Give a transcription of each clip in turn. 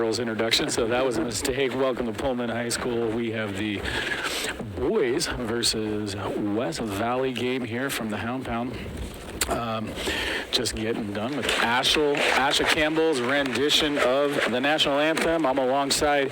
girls' introduction, so that was a mistake. Welcome to Pullman High School. We have the boys versus West Valley game here from the Hound Pound. Just getting done with Asha Campbell's rendition of the national anthem. I'm alongside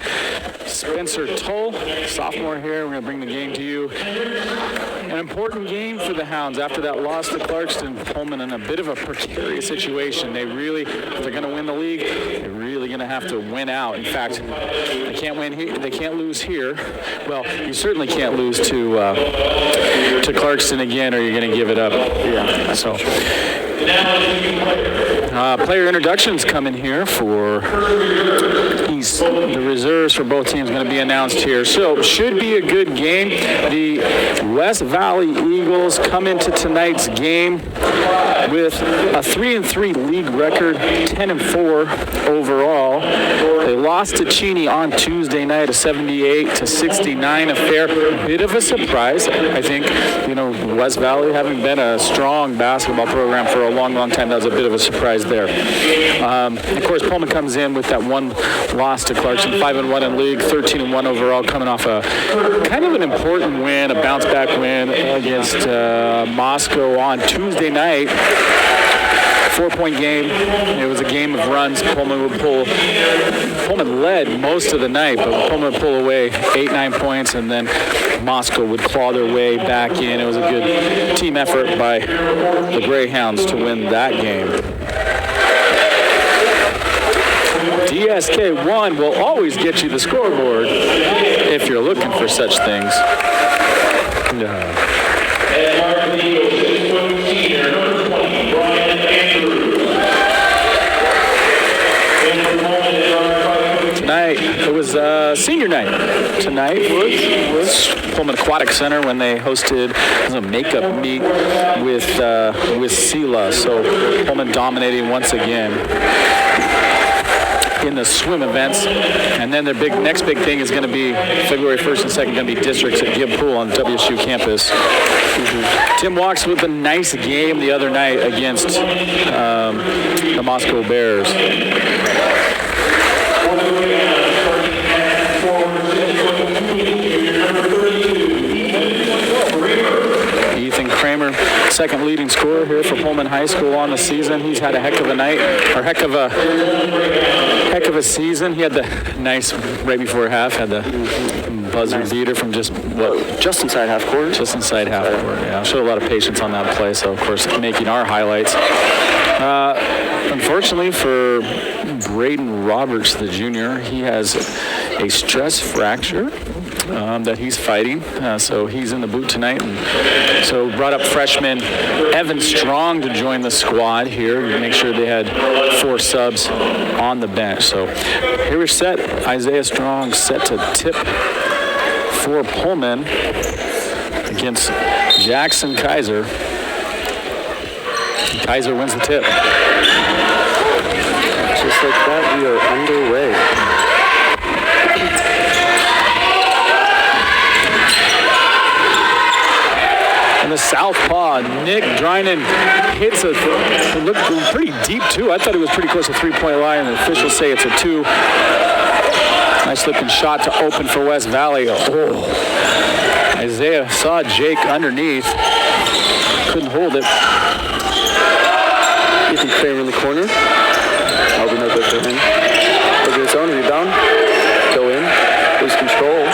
Spencer Toll, sophomore here. We're going to bring the game to you. An important game for the Hounds after that loss to Clarkston. Pullman in a bit of a precarious situation. They really, if they're going to win the league, they're really going to have to win out. In fact, they can't win here. They can't lose here. Well, you certainly can't lose to Clarkston again, or you're going to give it up. Yeah. So. Player introductions coming here for the reserves for both teams going to be announced here. So should be a good game. The West Valley Eagles come into tonight's game with a 3-3 league record, 10-4 overall. They lost to Cheney on Tuesday night, a 78-69 affair. Bit of a surprise, I think. You know, West Valley having been a strong basketball program for a long, long time, that was a bit of a surprise there. Of course, Pullman comes in with that one loss to Clarkson, 5-1 in league, 13-1 overall, coming off a kind of an important win, a bounce-back win against Moscow on Tuesday night. 4-point game. It was a game of runs. Pullman led most of the night, but Pullman would pull away 8-9 points, and then Moscow would claw their way back in. It was a good team effort by the Greyhounds to win that game. DSK1 will always get you the scoreboard if you're looking for such things. Tonight, it was senior night. Tonight was Pullman Aquatic Center when they hosted a makeup meet with Sela. So Pullman dominating once again in the swim events. And then their next big thing is going to be February 1st and 2nd, going to be districts at Gibb Pool on WSU campus. Tim Walks with a nice game the other night against the Moscow Bears. Ethan Kramer, second leading scorer here for Pullman High School on the season. He's had a heck of a night, or heck of a season. He had the nice, right before half, had the buzzer beater from just inside half court. Just inside half court, yeah. Showed a lot of patience on that play, so of course making our highlights. Unfortunately for Braden Roberts, the junior, he has a stress fracture that he's fighting, so he's in the boot tonight. And so brought up freshman Evan Strong to join the squad here to make sure they had 4 subs on the bench. So here we're set. Isaiah Strong set to tip for Pullman against Jackson Kaiser. Kaiser wins the tip. Just like that, we are underway. And the southpaw, Nick Drinan, hits it looked pretty deep, too. I thought it was pretty close to the 3-point line, and the officials say it's a 2. Nice looking shot to open for West Valley. Oh. Isaiah saw Jake underneath. Couldn't hold it. Ethan Kramer in the corner. That'll be no good for him. Look at his own rebound. Go in. Lose control.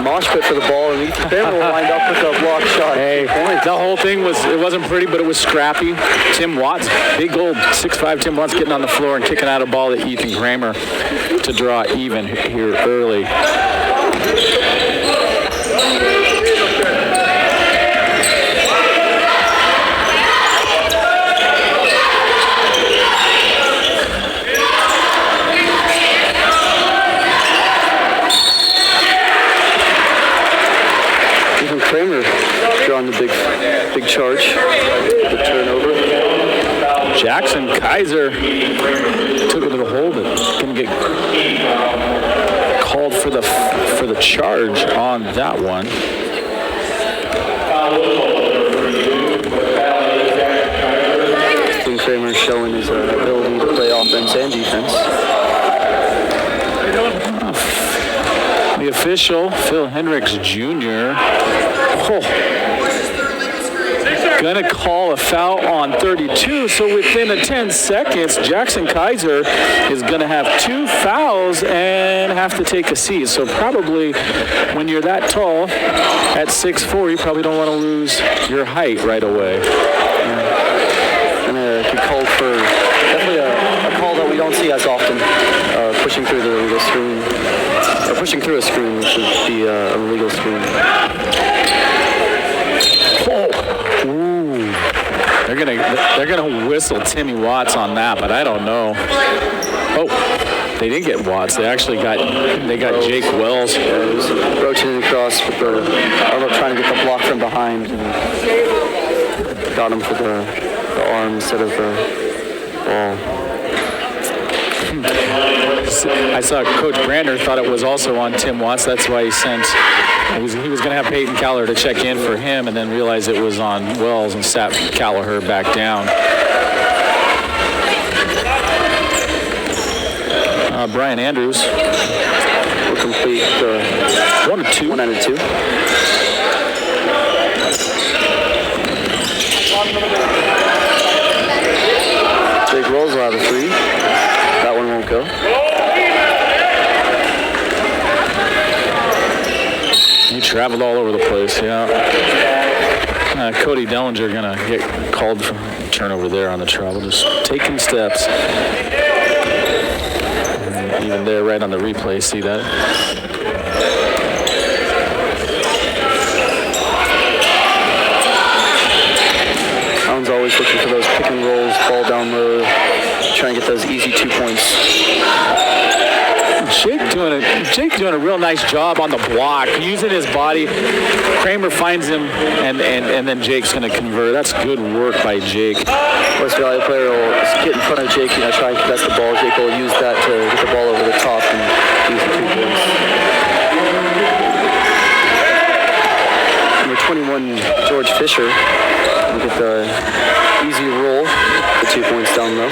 Mosh pit for the ball, and Ethan Kramer lined up with a block shot. Hey, the whole thing it wasn't pretty, but it was scrappy. Tim Watts, big old 6'5" Tim Watts getting on the floor and kicking out a ball to Ethan Kramer to draw even here early. Kramer drawing the big charge, the turnover. Jackson Kaiser took a little hold, but going to get called for the charge on that one. Kramer showing his ability to play off offense and defense. The official, Phil Hendricks Jr. Gonna call a foul on 32, so within the 10 seconds, Jackson Kaiser is gonna have 2 fouls and have to take a seat. So probably when you're that tall, at 6'4", you probably don't want to lose your height right away. And he called for definitely a call that we don't see as often, pushing through the screen, or pushing through a screen, which would be a illegal screen. Ooh. They're gonna whistle Timmy Watts on that, but I don't know. Oh, they didn't get Watts. They actually got Jake Wells. It was rotating across with trying to get the block from behind, and got him for the arm instead of the ball. I saw Coach Brander thought it was also on Tim Watts. That's why he was going to have Peyton Callaher to check in for him, and then realized it was on Wells and sat Callaher back down. Brian Andrews will complete the 1 and 2. 1 and 2. Jake Wells will have a 3. That one won't go. He traveled all over the place, yeah. Cody Dellinger gonna get called for turnover there on the travel, just taking steps. And even there, right on the replay, see that? Allen's always looking for those pick and rolls, ball down low, trying to get those easy 2 points. Jake doing a real nice job on the block, using his body. Kramer finds him, and then Jake's going to convert. That's good work by Jake. West Valley player will get in front of Jake, try and contest the ball. Jake will use that to get the ball over the top and use the 2 points. Number 21, George Fisher, will get the easy roll, the 2 points down low.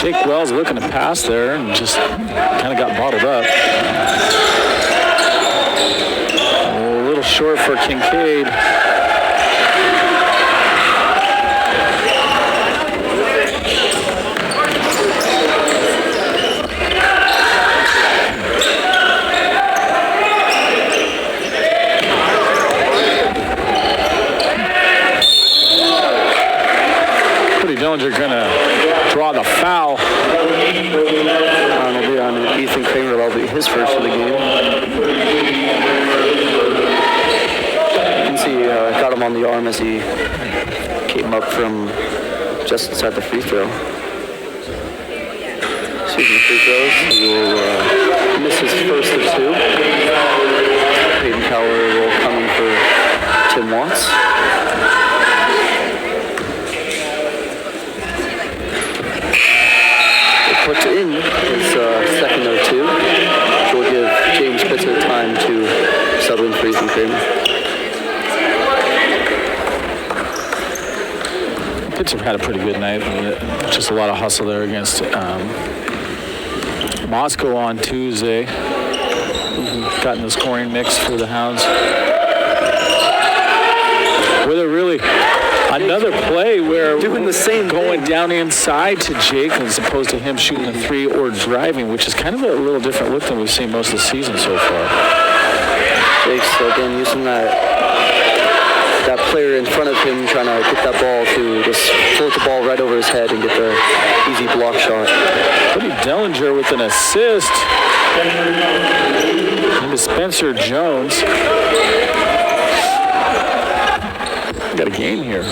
Jake Wells looking to pass there and just kind of got bottled up. A little short for Kincaid. Cody Dillinger gonna draw the foul. It'll be on Ethan Kramer. That'll be his first of the game. You can see got him on the arm as he came up from just inside the free throw. Excuse me, free throws. He will miss his first of 2. Peyton Callaher will come in for Tim Watts. Put in his second of 2, which will give James Pitzer time to sub in for Ethan Kramer. Pitzer had a pretty good night. Just a lot of hustle there against Moscow on Tuesday. Got in the scoring mix for the Hounds. With a really another play where doing the same going thing. Down inside to Jake as opposed to him shooting a 3 or driving, which is kind of a little different look than we've seen most of the season so far. Jake's again using that player in front of him, trying to get that ball to just float the ball right over his head and get the easy block shot. Cody Dellinger with an assist. Into Spencer Jones. Got a game here.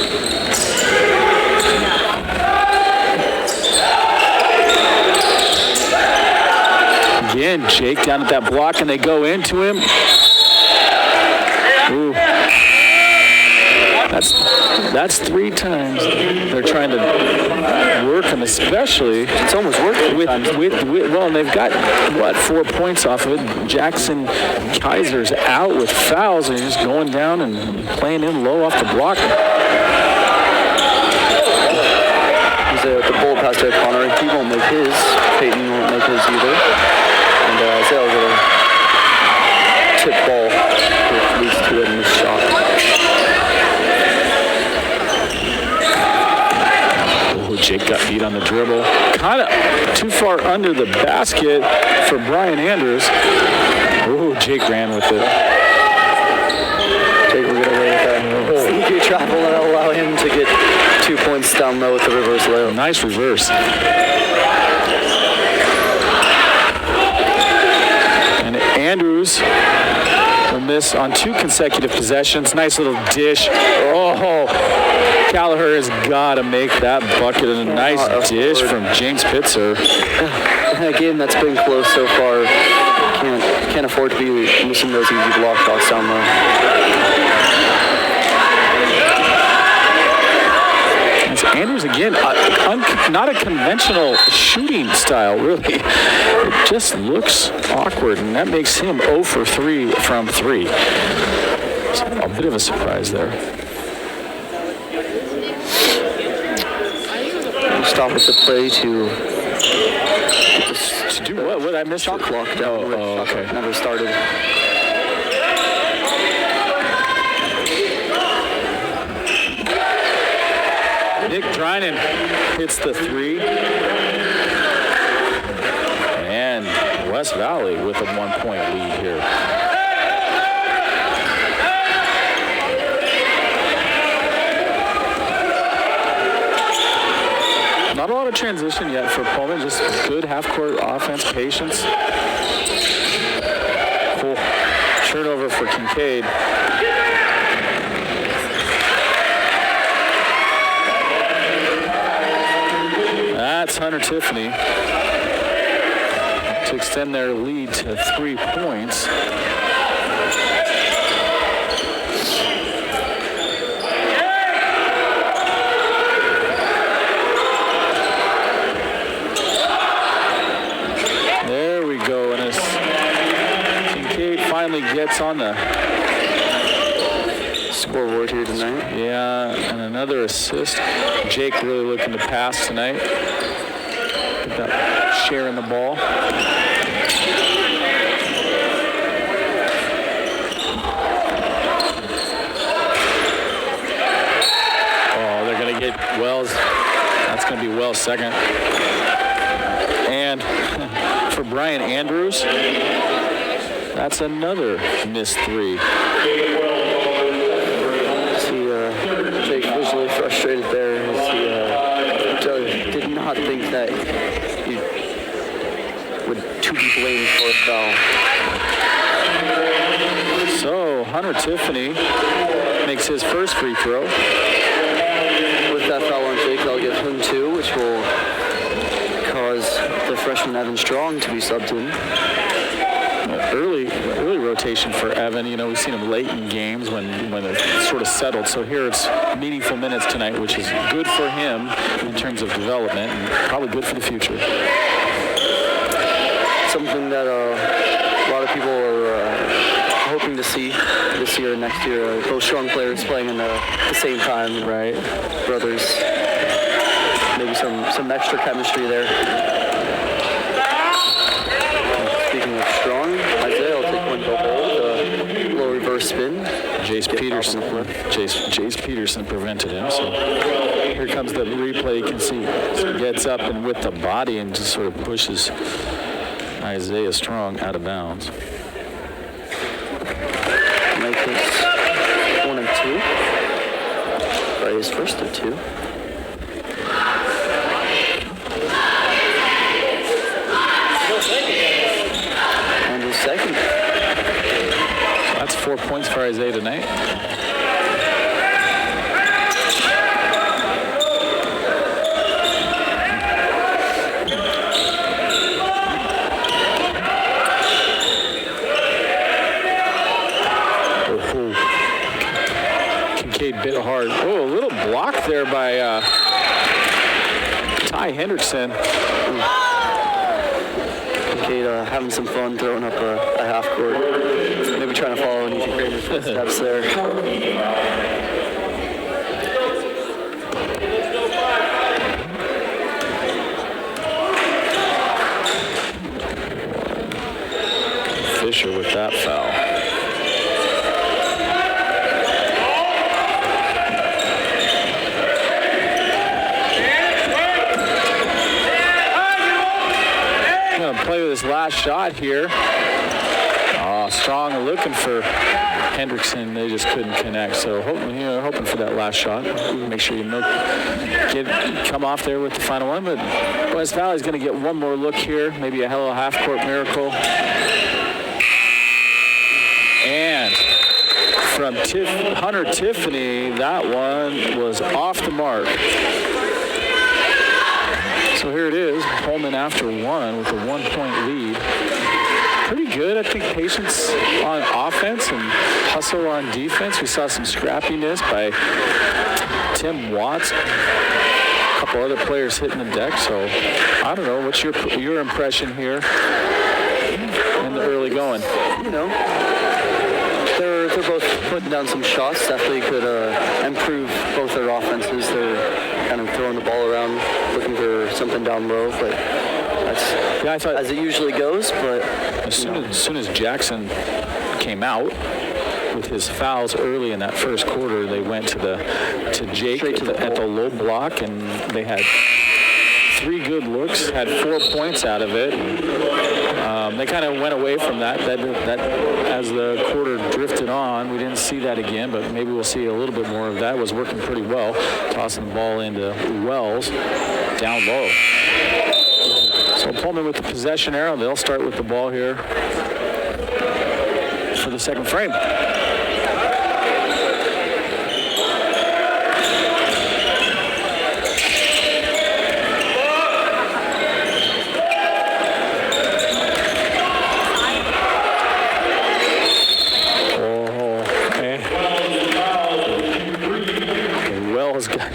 Again, Jake down at that block, and they go into him. Ooh. That's 3 times they're trying to work him, especially. It's almost working. Well, and they've got, 4 points off of it. Jackson Kaiser's out with fouls, and he's just going down and playing in low off the block. The bullet pass to Connor. He won't make his. Peyton won't make his either. And Isaiah will get a tip ball, which leads to a missed shot. Oh, Jake got beat on the dribble. Kind of too far under the basket for Brian Andrews. Oh, Jake ran with it. Jake will get away with that. Sneaky travel and allow him to get 2 points down low with the reverse layup. Nice reverse. And Andrews will miss on 2 consecutive possessions. Nice little dish. Oh, Gallagher has got to make that bucket. And a nice dish from James Pitzer. In a game that's been close so far, can't afford to be missing those easy block shots down low. Andrews again, not a conventional shooting style, really. It just looks awkward, and that makes him 0 for 3 from 3. So a bit of a surprise there. We'll stop with the play to do what? What I missed? Shot clock down. Okay. Never started. Nick Drinan hits the 3. And West Valley with a 1-point lead here. Not a lot of transition yet for Pullman, just good half-court offense, patience. Cool. Turnover for Kincaid. That's Hunter Tiffany to extend their lead to 3 points. There we go, and as Kincaid finally gets on the scoreboard here tonight. Yeah, and another assist. Jake really looking to pass tonight. Get that sharing the ball. Oh, they're going to get Wells. That's going to be Wells' second. And for Brian Andrews, that's another missed 3. Jake visually frustrated there as he did not think that he would to be blamed for a foul. So Hunter Tiffany makes his first free throw. With that foul on Jake, I'll give him 2, which will cause the freshman Evan Strong to be subbed in. Early rotation for Evan. You know, we've seen him late in games when it's sort of settled. So here it's meaningful minutes tonight, which is good for him in terms of development and probably good for the future. Something that a lot of people are hoping to see this year and next year. Both strong players playing in the same time, right? Brothers. Maybe some extra chemistry there. Speaking of strong, Isaiah will take one to hold. A little reverse spin. Jace Peterson prevented him. So here comes the replay. You can see he gets up and with the body and just sort of pushes Isaiah Strong out of bounds. Make this 1 and 2. By his first of 2. And his second. So that's 4 points for Isaiah tonight. bit hard. Oh, a little block there by Ty Hendrickson. Kate having some fun throwing up a half court. Maybe trying to follow in Ethan Kramer's footsteps there. Fisher with that foul. Play with his last shot here. Strong looking for Hendrickson. They just couldn't connect. So hoping for that last shot. Make sure you come off there with the final one. But West Valley's going to get one more look here. Maybe a hello half-court miracle. And from Hunter Tiffany, that one was off the mark. So here it is, Pullman after one with a 1-point lead. Pretty good, I think, patience on offense and hustle on defense. We saw some scrappiness by Tim Watts. A couple other players hitting the deck. So I don't know, what's your impression here in the early going? You know, they're both putting down some shots. Definitely could improve both their offenses. They're kind of throwing the ball around, looking for something down low, but that's I thought as it usually goes. But as soon as Jackson came out with his fouls early in that first quarter, they went to Jake at the low block, and they had 3 good looks, had 4 points out of it. They kind of went away from that as the quarter drifted on. We didn't see that again, but maybe we'll see a little bit more of that. It was working pretty well, tossing the ball into Wells down low. So Pullman with the possession arrow. They'll start with the ball here for the second frame.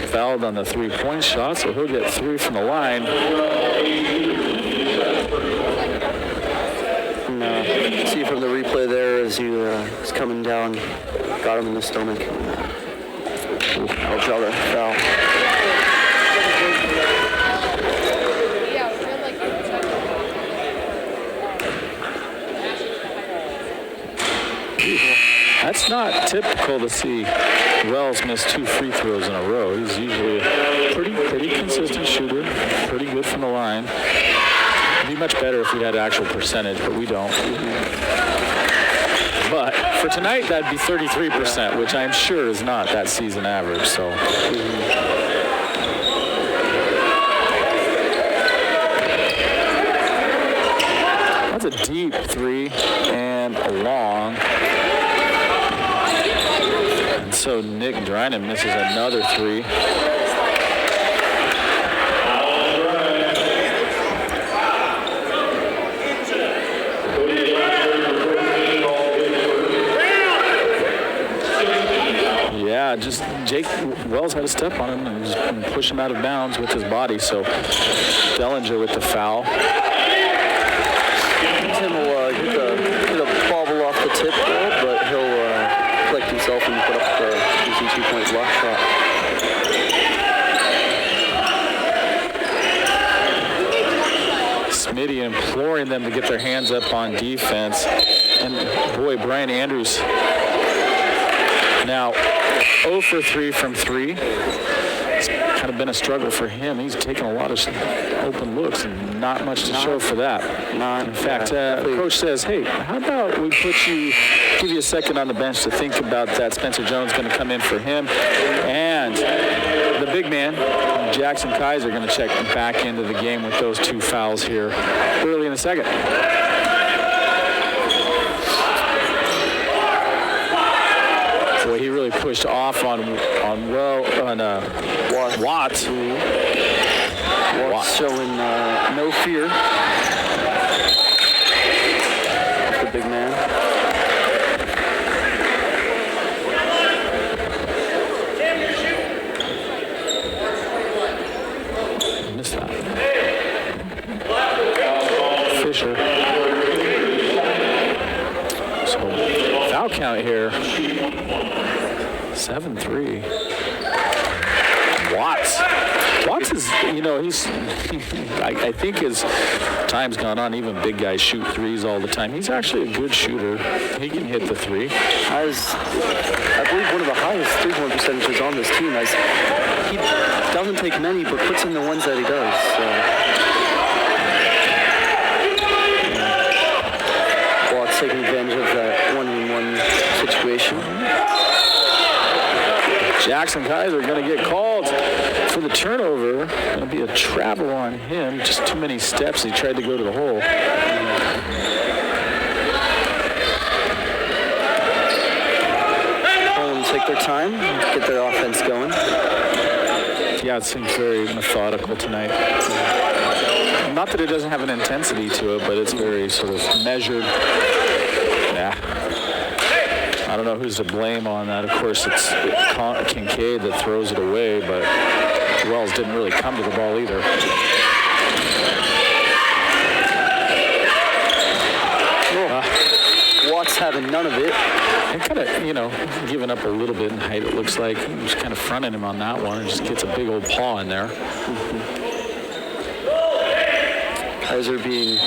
Fouled on the 3-point shot, so he'll get 3 from the line. And, see from the replay there as he was coming down, got him in the stomach. I'll draw that foul. That's not typical to see Wells miss 2 free throws in a row. He's usually a pretty consistent shooter, pretty good from the line. It'd be much better if we had actual percentage, but we don't. But for tonight, that'd be 33%, which I'm sure is not that season average. So. That's a deep 3 and a long. So Nick Drynan misses another 3. Yeah, just Jake Wells had a step on him and just push him out of bounds with his body. So Dellinger with the foul. Tim will get a bobble off the tip ball, but he'll collect himself and put up the easy 2-point block shot. Smitty imploring them to get their hands up on defense. And boy, Brian Andrews now 0 for 3 from 3. It's kind of been a struggle for him. He's taken a lot of open looks and not much to show for that. In fact, coach says, hey, how about we give you a second on the bench to think about that. Spencer Jones going to come in for him. And the big man, Jackson Kaiser, going to check back into the game with those 2 fouls here early in the second. Boy, he really pushed off on Watts. Watts showing no fear. The big man. foul count here. 7-3. Watts is, he's, I think as time's gone on, even big guys shoot threes all the time. He's actually a good shooter. He can hit the three. Has, I believe, one of the highest three-point percentages on this team. He doesn't take many, but puts in the ones that he does. So. Watts taking advantage of that one-on-one situation. Jackson Kaiser going to get called for the turnover. Going to be a travel on him. Just too many steps. He tried to go to the hole. Take their time, get their offense going. Yeah, it seems very methodical tonight. Not that it doesn't have an intensity to it, but it's very sort of measured. Yeah. I don't know who's to blame on that. Of course, it's Kincaid that throws it away, but Wells didn't really come to the ball either. Watts having none of it. And kind of, giving up a little bit in height, it looks like. Just kind of fronting him on that one and just gets a big old paw in there. Kaiser being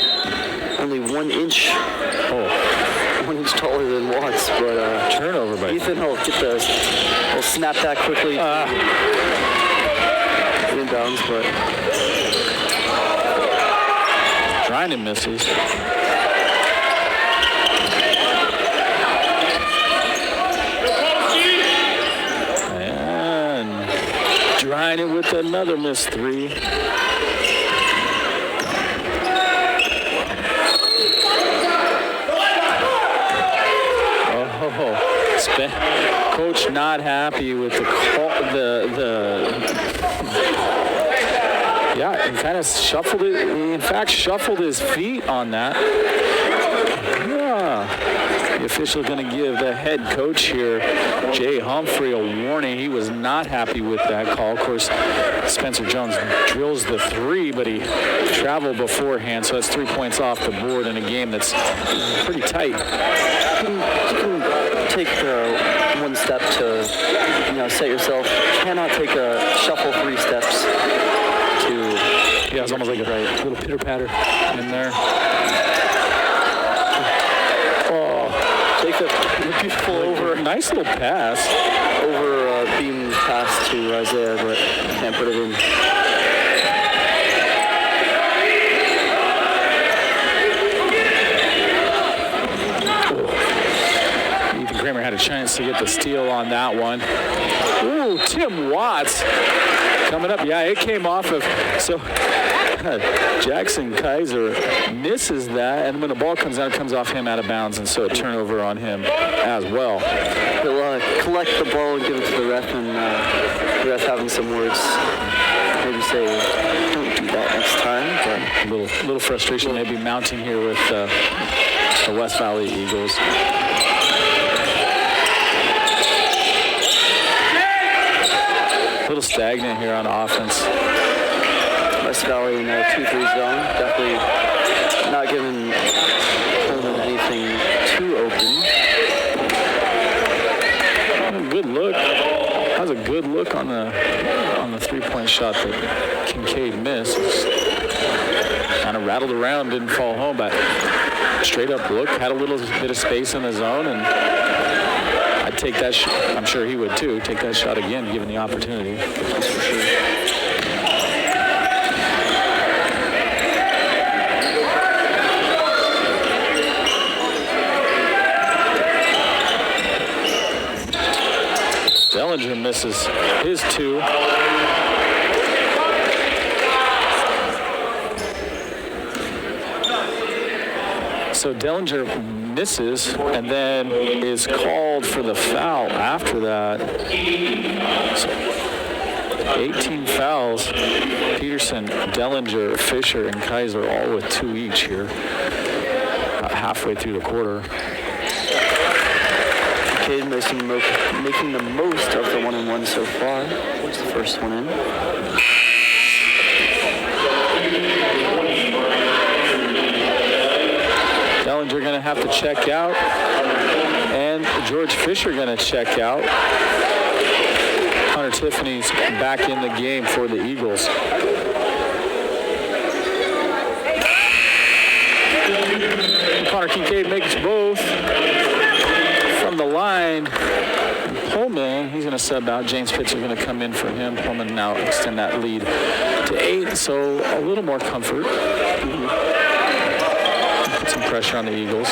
only 1 inch. 1 inch taller than Watts, but turnover by Ethan will get he'll snap that quickly. Inbounds, but trying and misses. Trying it with another missed three. Coach not happy with the call. Yeah, he kind of shuffled it. He in fact shuffled his feet on that. Yeah. The official going to give the head coach here, Jay Humphrey, a warning. He was not happy with that call. Of course, Spencer Jones drills the three, but he traveled beforehand, so that's 3 points off the board in a game that's pretty tight. You can take one step to, set yourself. You cannot take a shuffle 3 steps to. Yeah, it's almost like a little pitter patter in there. Take the beautiful over. Nice little pass. Over beam pass to Isaiah, but can't put it in. Ethan Kramer had a chance to get the steal on that one. Ooh, Tim Watts coming up. Yeah, it came off of. So Jackson Kaiser misses that, and when the ball comes out, it comes off him out of bounds, and so a turnover on him as well. He'll collect the ball and give it to the ref, and the ref having some words. Maybe say, don't do that next time. But a little frustration maybe mounting here with the West Valley Eagles. A little stagnant here on offense. West Valley in a 2-3 zone, definitely not giving Coleman anything too open. Good look. That was a good look on the 3-point shot that Kincaid missed. Kind of rattled around, didn't fall home, but straight up look, had a little bit of space in the zone, and I'd take that. I'm sure he would too. Take that shot again, given the opportunity. That's for sure. Dellinger misses his 2. So Dellinger misses and then is called for the foul after that. So 18 fouls. Peterson, Dellinger, Fisher, and Kaiser all with 2 each here. About halfway through the quarter. Cade making the most of the 1-on-1 so far. What's the first one in? Dellinger going to have to check out. and George Fisher going to check out. Hunter Tiffany's back in the game for the Eagles. Connor Kincaid makes both from the line. Pullman, he's going to sub out. James Pitts is going to come in for him. Pullman now extend that lead to 8, so a little more comfort. Put some pressure on the Eagles.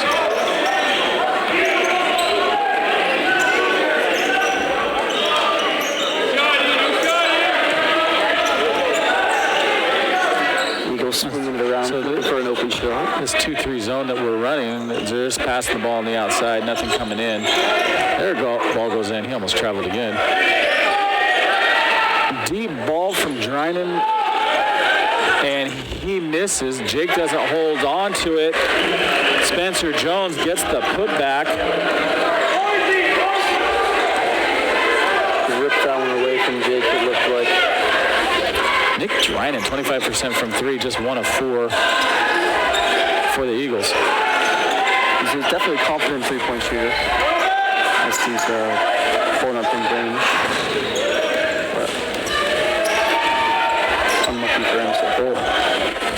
Swinging it around for an open shot. This 2-3 zone that we're running, they're just passing the ball on the outside, nothing coming in. There ball goes in. He almost traveled again. Deep ball from Drinan, and he misses. Jake doesn't hold on to it. Spencer Jones gets the putback. Ripped that one away from Jake, it looked like. Nick Drinan, 25% from 3, just 1 of 4 for the Eagles. He's definitely a confident three-point shooter. As he's pulling up in range. But unlucky for him. So.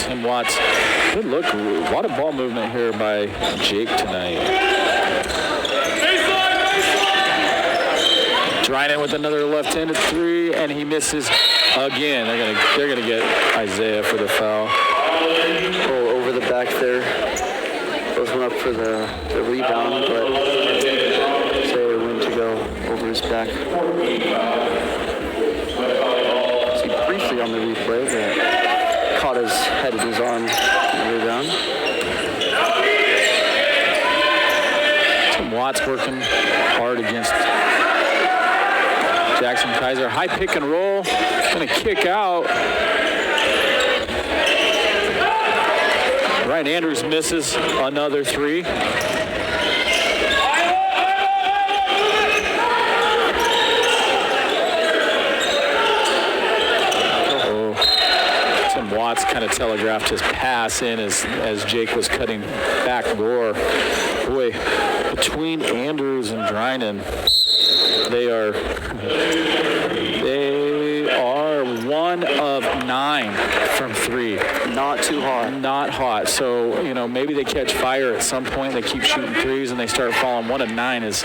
Tim Watts, good look. A lot of ball movement here by Jake tonight. Drinan with another left-handed 3, and he misses again. They're gonna get Isaiah for the foul. Oh, over the back there. Those went up for the rebound, but Isaiah went to go over his back. See briefly on the replay that caught his head in his arm on the rebound. Tim Watts working hard against Jackson Kaiser. High pick and roll. Gonna kick out. Ryan Andrews misses another 3. Oh. Tim Watts kind of telegraphed his pass in as Jake was cutting back door. Boy, between Andrews and Drinan, they are 1 of 9 from 3. Not too hot. Not hot. So, maybe they catch fire at some point. They keep shooting 3s and they start falling. 1 of 9 is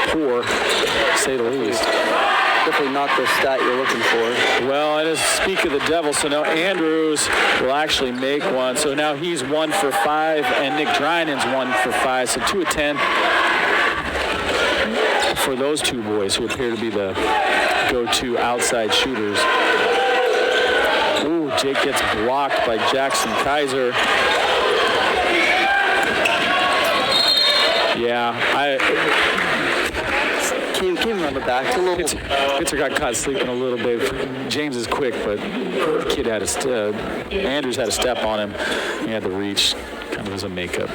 poor, to say the least. Definitely not the stat you're looking for. Well, it is speak of the devil. So now Andrews will actually make one. So now he's 1 for 5 and Nick Drinan's 1 for 5. So 2 of 10. For those two boys who appear to be the go-to outside shooters. Ooh, Jake gets blocked by Jackson Kaiser. Yeah, came around the back a little. Pitzer got caught sleeping a little bit. James is quick, but kid had Andrews had a step on him. He had the reach, kind of as a makeup.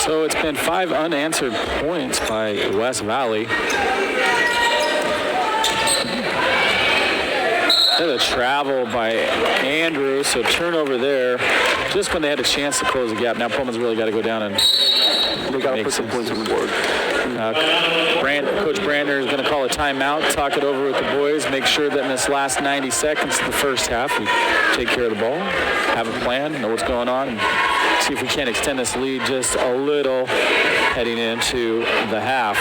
So it's been 5 unanswered points by West Valley. There's a travel by Andrews, so turnover there. Just when they had a chance to close the gap. Now Pullman's really got to go down and they got to put some points on the board. Coach Brandner is going to call a timeout, talk it over with the boys, make sure that in this last 90 seconds of the first half, we take care of the ball, have a plan, know what's going on, and see if we can extend this lead just a little heading into the half.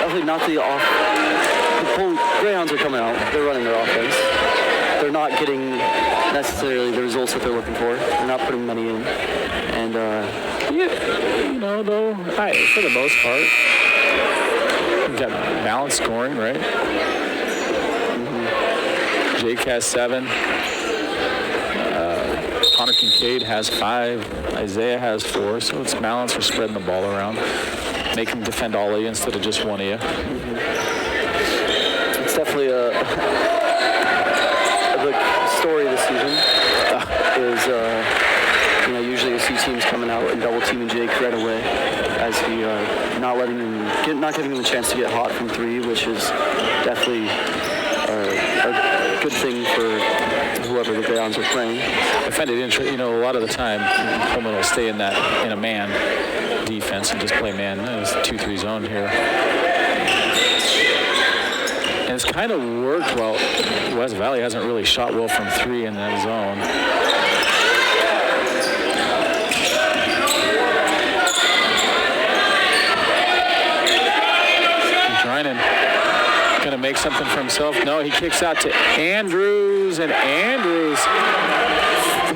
Definitely not the Greyhounds are coming out. They're running their offense. They're not getting necessarily the results that they're looking for. They're not putting money in. And, though, for the most part, we've got balanced scoring, right? Mm-hmm. Jake has 7. Connor Kincaid has 5. Isaiah has 4. So it's balanced. We're spreading the ball around. Make them defend all of you instead of just one of you. Mm-hmm. It's definitely a big story this season is teams coming out and double teaming Jake right away, as he not giving him a chance to get hot from three, which is definitely a good thing for whoever the Bayons are playing. I find it interesting. A lot of the time, Pullman will stay in a man defense and just play man. There's 2-3 zone here. And it's kind of worked well. West Valley hasn't really shot well from three in that zone. Drinan gonna make something for himself. No, he kicks out to Andrews, and Andrews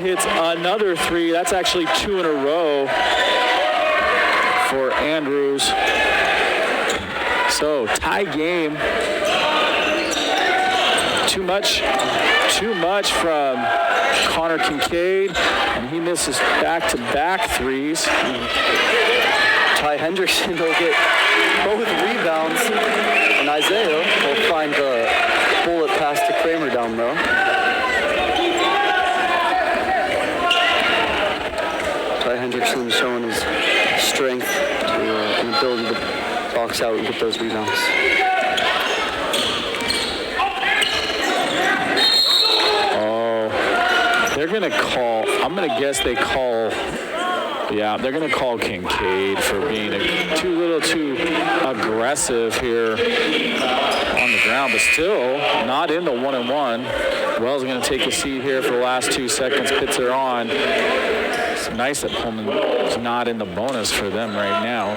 hits another three. That's actually 2 in a row for Andrews. So tie game. Too much from Connor Kincaid, and he misses back-to-back threes. Ty Hendrickson will get both rebounds, and Isaiah will find the bullet pass to Kramer down low. Ty Hendrickson showing his strength and ability to box out and get those rebounds. They're going to call, I'm going to guess they're going to call Kincaid for being too aggressive here on the ground, but still not in the 1-and-1. Wells going to take a seat here for the last 2 seconds, pits are on. It's nice that Pullman is not in the bonus for them right now.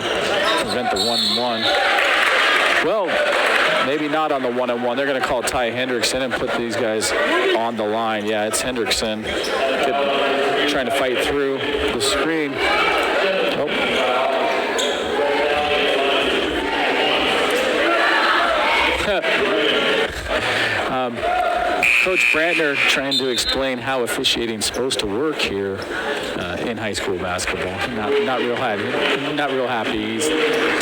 Prevent the 1-and-1. Well, maybe not on the 1-on-1. They're going to call Ty Hendrickson and put these guys on the line. Yeah, it's Hendrickson trying to fight through the screen. Oh. Coach Brantner trying to explain how officiating is supposed to work here in high school basketball. Not real happy. He's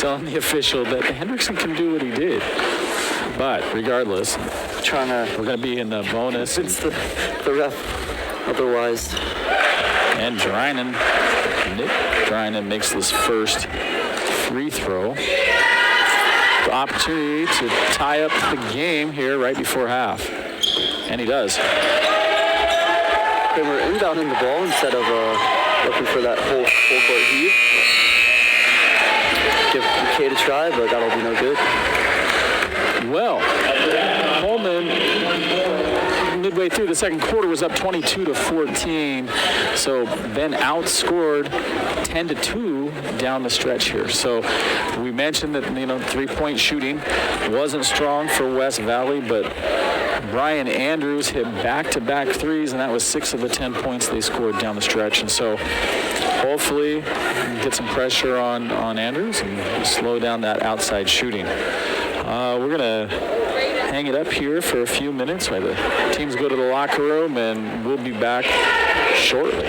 telling the official that Hendrickson can do what he did. But regardless, we're going to be in the bonus. It's the ref otherwise. And Nick Drinan makes this first free throw. The opportunity to tie up the game here right before half. And he does. Kramer inbounding the ball instead of looking for that full court heave. Give Kincaid a try, but that'll be no good. Well, Pullman, midway through the second quarter, was up 22-14. So Ben outscored 10-2 down the stretch here. So we mentioned that, three-point shooting wasn't strong for West Valley, but Brian Andrews hit back-to-back threes, and that was 6 of the 10 points they scored down the stretch. And so hopefully get some pressure on Andrews and slow down that outside shooting. We're going to hang it up here for a few minutes while the teams go to the locker room, and we'll be back shortly.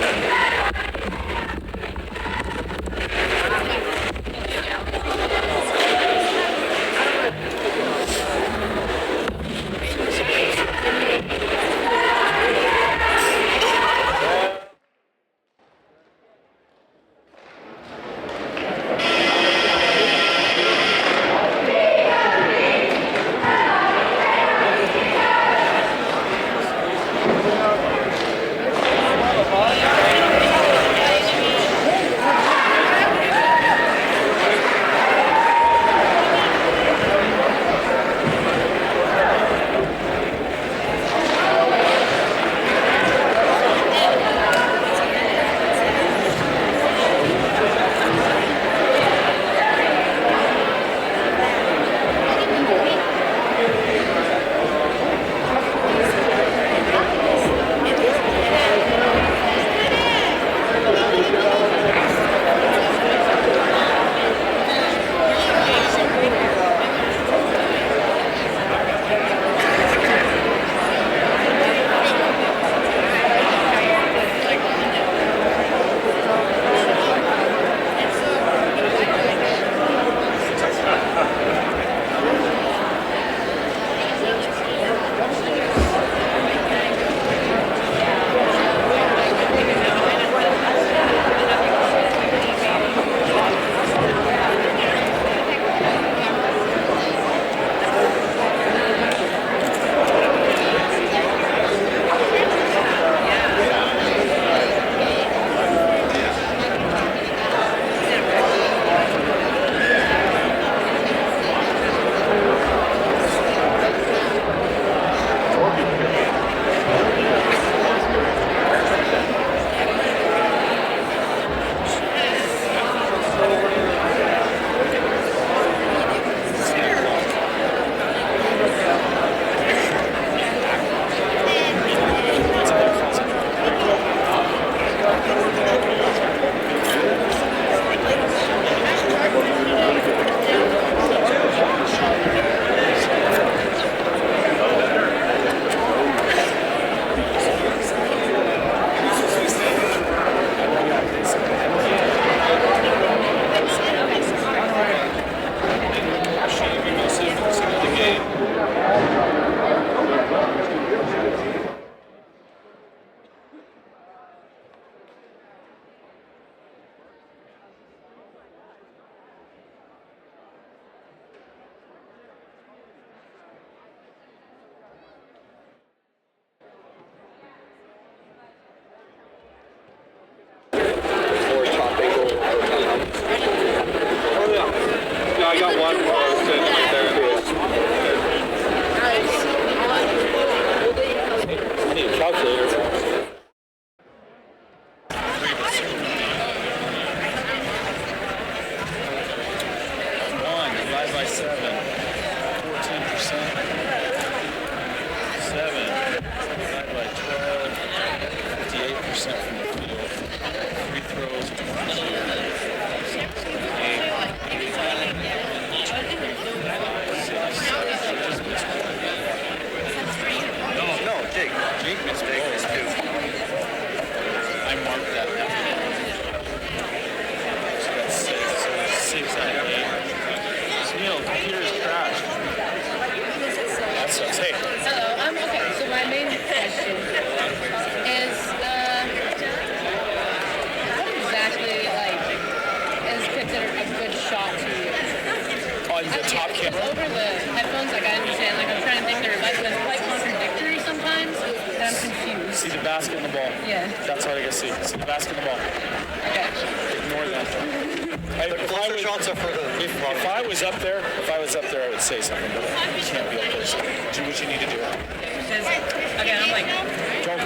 got one more sitting right there. I need a calculator. Divide by 7. 14%. 7. Divide by 12. 58% from the field. Free throws, 22. No, Jake. Jake missed both. I marked that. So that's 6. So that's 6 out of 8. Neil, computer is trash. That sucks. Hey. Hello. Okay. So my main question is, what exactly is considered a good shot to you? On the top camera? Over the headphones, I understand. I'm trying to think they're but it's quite contradictory sometimes, and I'm confused. See the basket and the ball. Yeah. That's all I gotta see. See the basket and the ball. Okay. Ignore that. Closer shots are for the... If I was up there, I would say something, but you can't be up there. So do what you need to do. Because again, I'm like,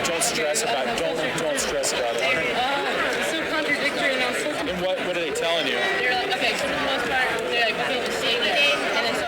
Don't stress about it. Don't stress about it. it's so contradictory, and I'm so. And what are they telling you? They're like, okay, so for the most part, they're like, okay, just stay there, and then so.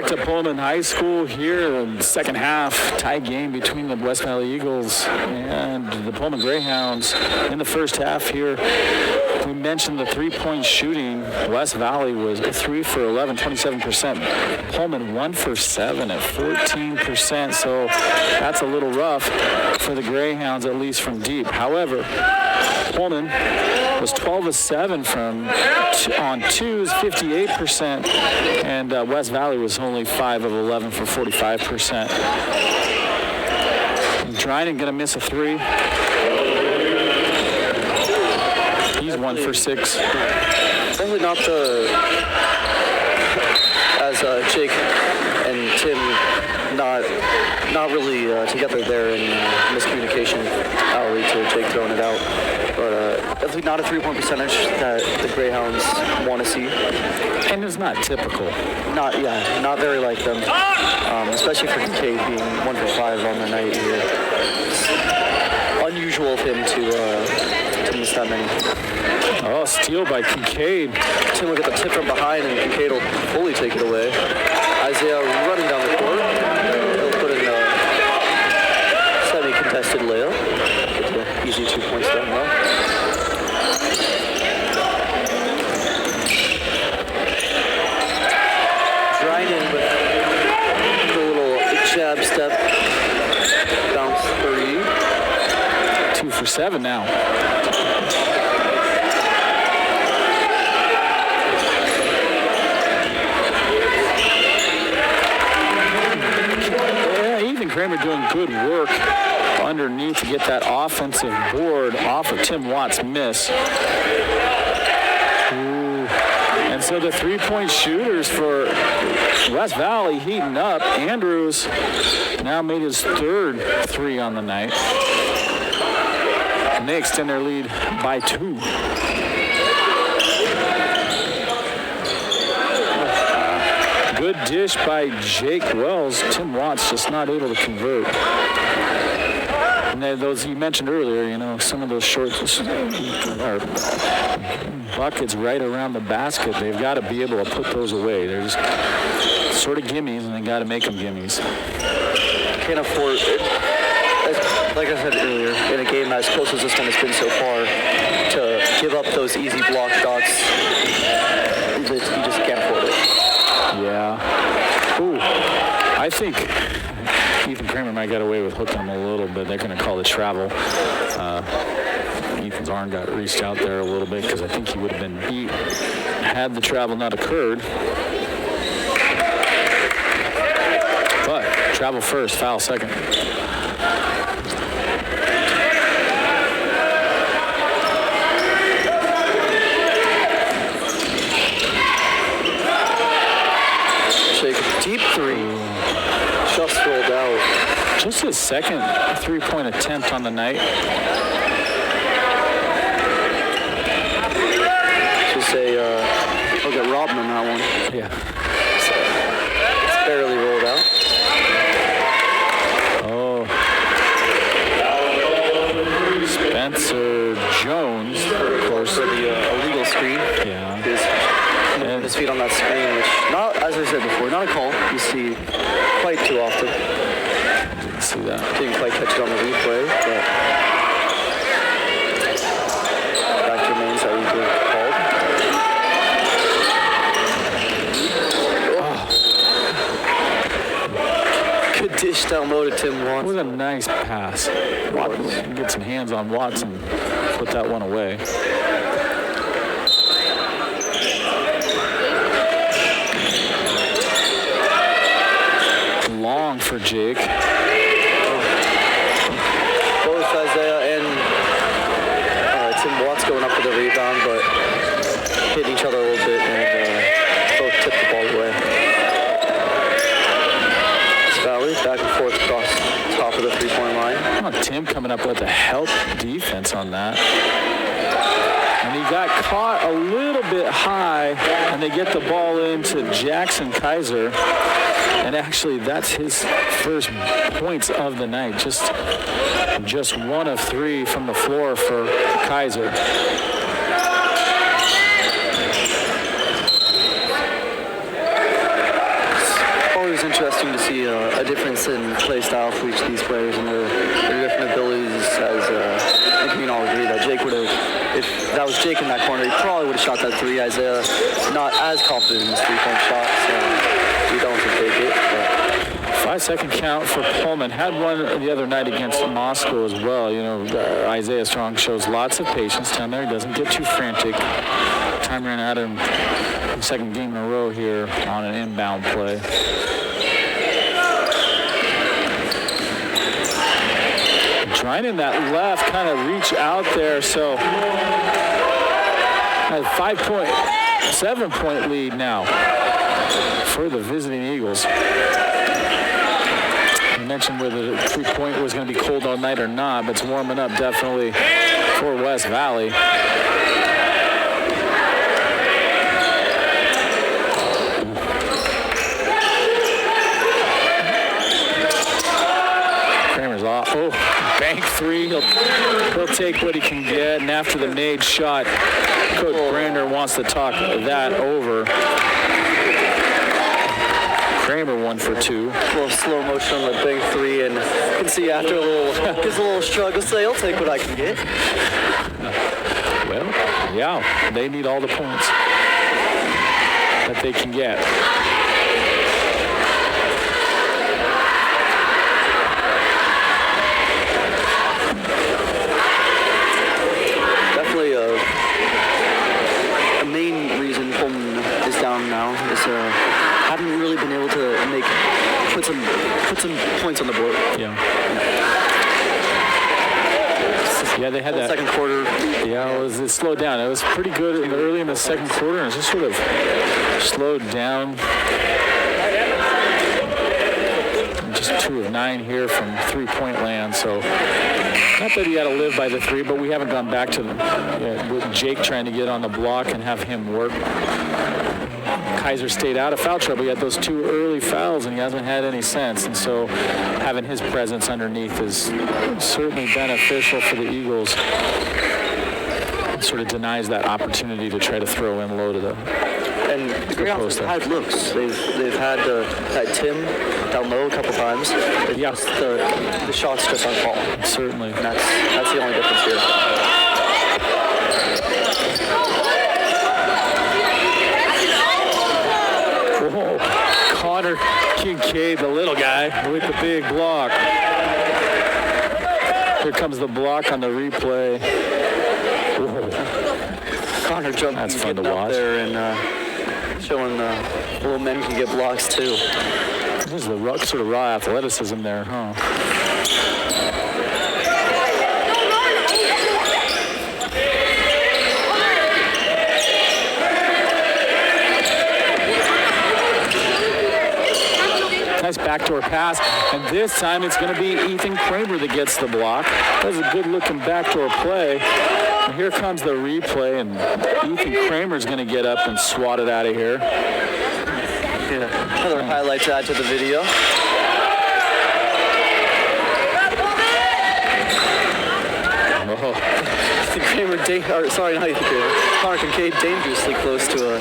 back to Pullman High School here in the second half. Tie game between the West Valley Eagles and the Pullman Greyhounds. In the first half here, we mentioned the three-point shooting. West Valley was 3 for 11, 27%. Pullman 1 for 7 at 14%. So that's a little rough for the Greyhounds, at least from deep. However, Pullman was 12 of 7 on twos, 58%, and West Valley was only 5 of 11 for 45%. Dryden gonna miss a 3. He's 1 for 6. Definitely not as Jake and Tim not really together there in miscommunication alley to Jake throwing it out. But definitely not a three-point percentage that the Greyhounds want to see. And it's not typical. Not very like them. Especially for Kincaid being 1 for 5 on the night here. It's unusual of him to miss that many. Oh, steal by Kincaid. Tim will get the tip from behind, and Kincaid will fully take it away. Isaiah running down the court. He'll put in a semi-contested layup. Get the easy 2 points down low. Dryden with a little jab step. Bounce 3. 2 for 7 now. Kramer doing good work underneath to get that offensive board off of Tim Watt's miss. Ooh. And so the three-point shooters for West Valley heating up. Andrews now made his third 3 on the night. And they extend their lead by 2. Good dish by Jake Wells. Tim Watts just not able to convert. And those you mentioned earlier, some of those short buckets right around the basket, they've got to be able to put those away. They're just sort of gimmies, and they got to make them gimmies. Can't afford it. Like I said earlier, in a game as close as this one has been so far, to give up those easy block shots, you just can't afford it. Yeah. Ooh, I think Ethan Kramer might get away with hooking him a little bit. They're going to call it travel. Ethan's arm got reached out there a little bit because I think he would have been beat had the travel not occurred. But travel first, foul second. Deep 3. Just rolled out. Just his second three-point attempt on the night. Just he'll get robbed on that one. Yeah. So, it's barely rolled out. Oh. Spencer Jones, of course. For the illegal screen. Yeah. His feet on that screen, which, not, as I said before, not a call you see quite too often. Didn't see that. Didn't quite catch it on the replay, but fact remains that he did called. Good dish down low to Tim Watson. It was a nice pass. Watson get some hands on Watson, put that one away. Long for Jake. Both Isaiah and Tim Watts going up for the rebound, but hitting each other a little bit, and both tipped the ball away. Valley back and forth across top of the three-point line. Oh, Tim coming up with a help defense on that. And he got caught a little bit high, and they get the ball into Jackson Kaiser. And actually, that's his first points of the night. Just 1 of 3 from the floor for Kaiser. a difference in play style for each of these players and their different abilities. As I think we can all agree that Jake would have, if that was Jake in that corner, he probably would have shot that three. Isaiah not as confident in his three-point shot, so we don't have to take it. But 5-second count for Pullman. Had one the other night against Moscow as well. You know, Isaiah Strong shows lots of patience down there. He doesn't get too frantic. Time ran out of him second game in a row here on an inbound play. Trying in that left kind of reach out there, so a 7-point lead now for the visiting Eagles. I mentioned whether the three-point was going to be cold all night or not, but it's warming up definitely for West Valley. Kramer's off. Oh, bank three. He'll take what he can get, and after the made shot, Coach Brander wants to talk that over. Kramer 1 for 2. a little slow motion on the bank three, and you can see after his little struggle, say, I'll take what I can get. Well, yeah, they need all the points that they can get. Definitely a main reason Pullman is down now is haven't really been able to put some points on the board. Yeah. Yeah, they had that second quarter. Yeah, it slowed down. It was pretty good early in the second quarter, and it just sort of slowed down. Just 2 of 9 here from three-point land, so not that he had to live by the three, but we haven't gone back to with Jake trying to get on the block and have him work. Kaiser stayed out of foul trouble. He had those 2 early fouls, and he hasn't had any since. And so having his presence underneath is certainly beneficial for the Eagles. It sort of denies that opportunity to try to throw in low to the And the Greyhounds have had looks. They've had Tim down low a couple times. Yeah. The shots just aren't falling. Certainly. And that's the only difference here. Whoa. Connor Kincaid, the little guy, with the big block. Here comes the block on the replay. Whoa. Connor jumping, That's fun to getting up watch. there and showing little men can get blocks too. There's the sort of raw athleticism there, huh? Nice backdoor pass, and this time it's going to be Ethan Kramer that gets the block. That was a good-looking backdoor play. And here comes the replay, and Ethan Kramer's going to get up and swat it out of here. Yeah. Another highlight to add to the video. Oh, Ethan Kramer, Connor Kincaid dangerously close to a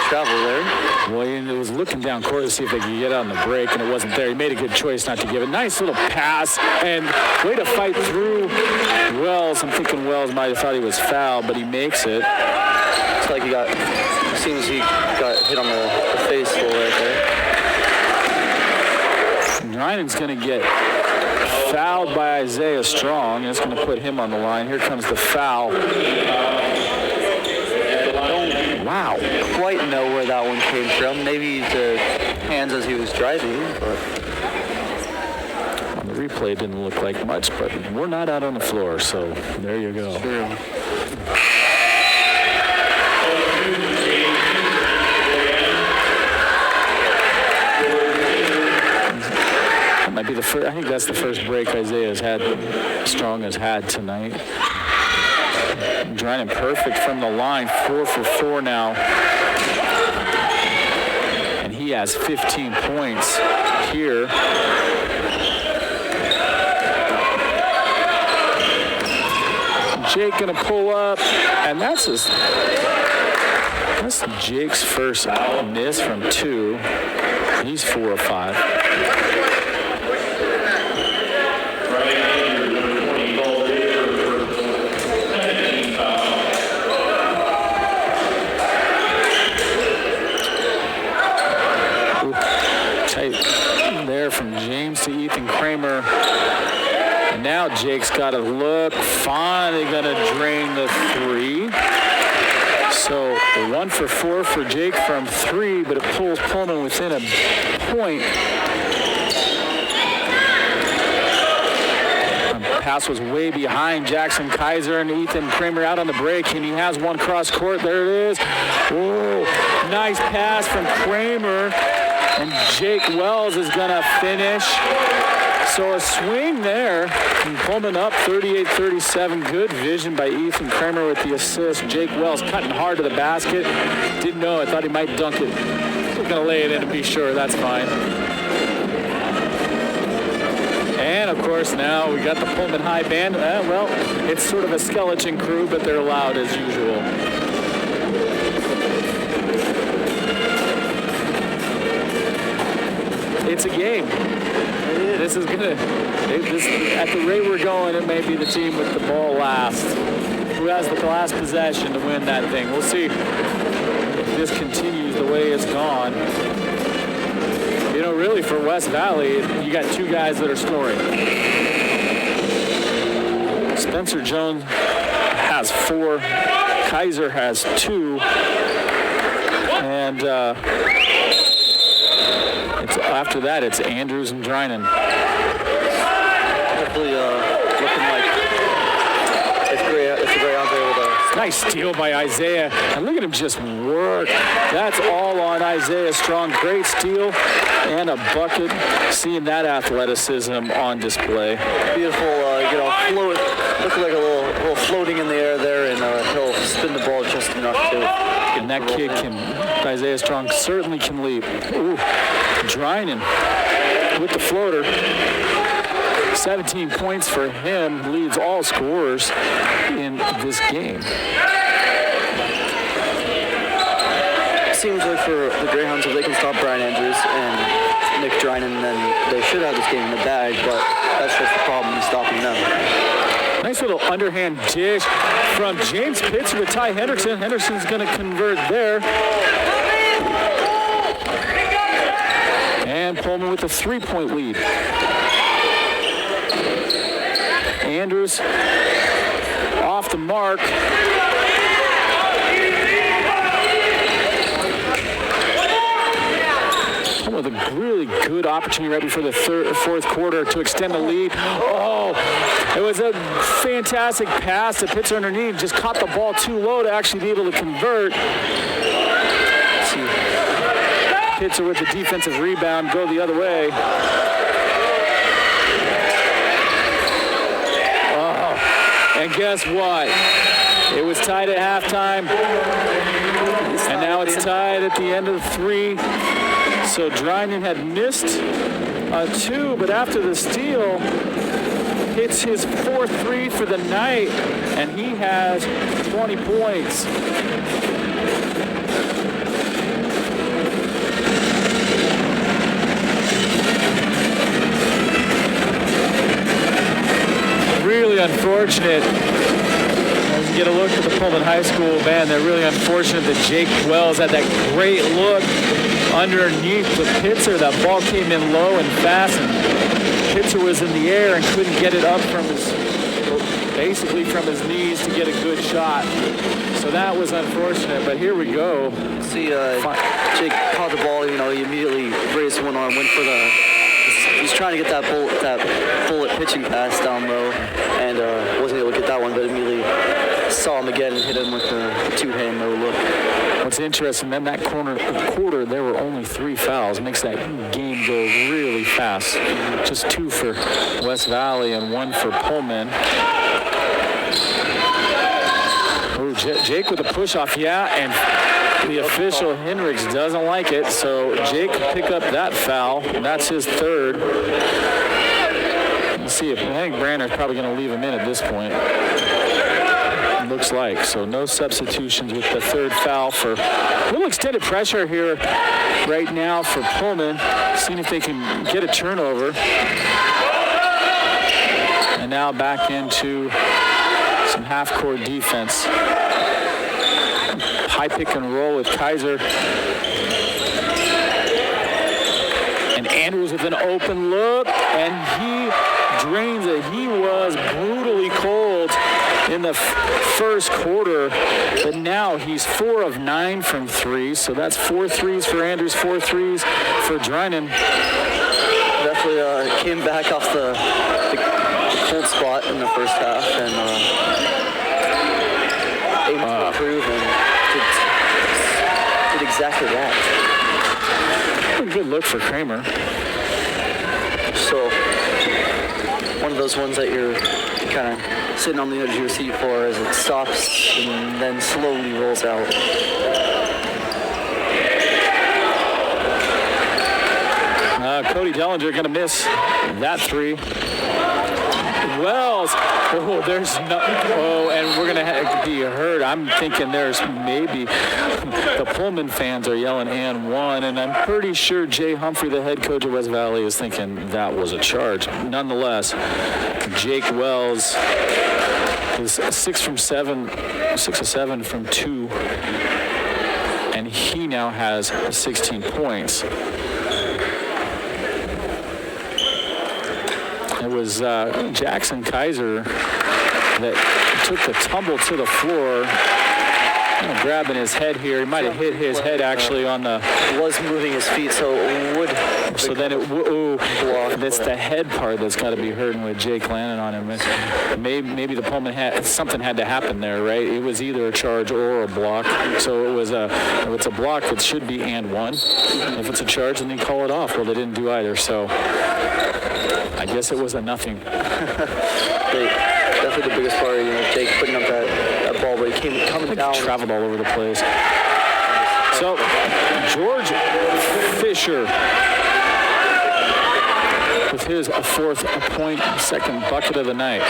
travel there. well, it was looking down court to see if they could get on the break, and it wasn't there. He made a good choice not to give it. Nice little pass, and way to fight through Wells. I'm thinking Wells might have thought he was fouled, but he makes it. It's like as soon as he got hit on the face a little right there. Ryan's going to get fouled by Isaiah Strong. It's going to put him on the line. Here comes the foul. Wow. Quite know where that one came from. Maybe the hands as he was driving, but On the replay, it didn't look like much, but we're not out on the floor, so there you go. true. That might be the first. I think that's the first break Strong has had tonight. Dryden perfect from the line, 4 for 4 now. And he has 15 points here. Jake gonna pull up, and that's Jake's first miss from 2. He's 4 of 5. Kramer. And now Jake's got to look. Finally going to drain the three. So 1 for 4 for Jake from 3, but it pulls Pullman within a point. Pass was way behind Jackson Kaiser and Ethan Kramer out on the break, and he has one cross court. There it is. Whoa, nice pass from Kramer, and Jake Wells is gonna finish. So a swing there, and Pullman up 38-37. Good vision by Ethan Kramer with the assist. Jake Wells cutting hard to the basket. Didn't know, I thought he might dunk it. We're gonna lay it in to be sure, that's fine. And, of course, now we got the Pullman High Band. Well, it's sort of a skeleton crew, but they're loud as usual. It's a game. This is gonna, at the rate we're going, it may be the team with the ball last. Who has the last possession to win that thing? We'll see if this continues the way it's gone. You know, really, for West Valley, you got 2 guys that are scoring. Spencer Jones has 4. Kaiser has 2. And it's after that, it's Andrews and Drinan. Definitely looking like it's Greyhounds able to. Nice steal by Isaiah. And look at him just work. That's all on Isaiah Strong. Great steal and a bucket. Seeing that athleticism on display. Beautiful, float. Looked like a little floating in the air there, and he'll spin the ball just enough to. And that kid Isaiah Strong certainly can leap. Ooh, Drinan with the floater. 17 points for him, leads all scorers in this game. Seems like for the Greyhounds, if they can stop Brian Andrews and Nick Drinan, then they should have this game in the bag, but that's just the problem, stopping them. Nice little underhand dish from James Pitzer to Ty Henderson. Henderson's going to convert there. And Pullman with a 3-point lead. Andrews off the mark. With a really good opportunity right before the fourth quarter to extend the lead. Oh, it was a fantastic pass to Pitzer underneath. Just caught the ball too low to actually be able to convert. Pitzer with the defensive rebound, go the other way. Oh, and guess what? It was tied at halftime, and now it's tied at the end of 3. So Drinan had missed a 2, but after the steal, hits his 4th 3 for the night, and he has 20 points. Really unfortunate. As you get a look at the Pullman High School band, they're really unfortunate that Jake Wells had that great look underneath the Pitzer. That ball came in low and fast, and Pitzer was in the air and couldn't get it up from basically from his knees to get a good shot. So that was unfortunate, but here we go. See, Jake caught the ball, he immediately raised one arm, went for he's trying to get that bullet pitching pass down low, and wasn't able to get that one, but immediately saw him again and hit him with the 2-hand no look. What's interesting, then that quarter, there were only 3 fouls. Makes that game go really fast. Just 2 for West Valley and 1 for Pullman. Oh, Jake with a push-off, yeah, and the official, Hendricks, doesn't like it, so Jake can pick up that foul, and that's his 3rd. Let's see if, I think Branner's probably going to leave him in at this point. Looks like. So no substitutions with the 3rd foul for a little extended pressure here right now for Pullman. Seeing if they can get a turnover. And now back into some half-court defense. High pick and roll with Kaiser. And Andrews with an open look, and he drains it. He was brutally cold in the first quarter, but now he's 4 of 9 from 3, so that's 4 threes for Andrews, 4 threes for Drinan. Definitely came back off the cold spot in the first half and aimed to improve and did exactly that. A good look for Kramer. So, one of those ones that you're kind of sitting on the edge of your seat for as it stops and then slowly rolls out. Cody Dellinger going to miss that 3. Wells, there's no, and we're going to be heard. I'm thinking there's maybe the Pullman fans are yelling and 1, and I'm pretty sure Jay Humphrey, the head coach of West Valley, is thinking that was a charge. Nonetheless, Jake Wells is 6 of 7 from 2, and he now has 16 points. It was Jackson Kaiser that took the tumble to the floor, grabbing his head here. He might have hit his head actually on the... Was moving his feet, so it would... So then that's the head part that's got to be hurting with Jake landing on him. Maybe the Pullman something had to happen there, right? It was either a charge or a block. So it was if it's a block, it should be and 1. If it's a charge, then they call it off. Well, they didn't do either, so... I guess it was a nothing. Definitely the biggest part, Jake putting up that ball, but he coming down. Traveled all over the place. So, George Fisher with his 4th point, 2nd bucket of the night.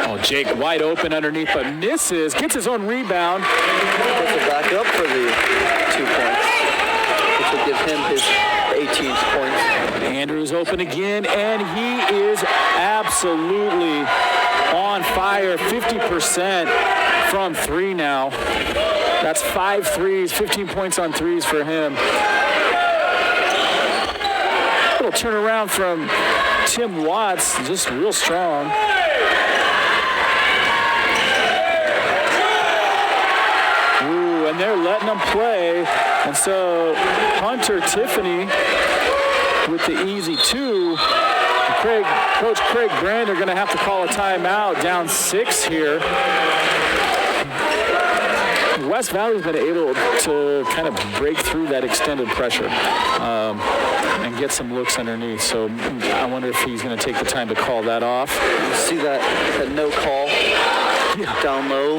Oh, Jake wide open underneath, but misses, gets his own rebound. Puts it back up for the 2 points. To give him his 18th points. Andrews open again, and he is absolutely on fire. 50% from 3 now. That's 5 threes, 15 points on 3s for him. Little turnaround from Tim Watts, just real strong. Ooh, and they're letting them play. And so Hunter Tiffany with the easy 2. Coach Craig Brand are going to have to call a timeout, down 6 here. West Valley's been able to kind of break through that extended pressure and get some looks underneath. So I wonder if he's going to take the time to call that off. You see that no call down low.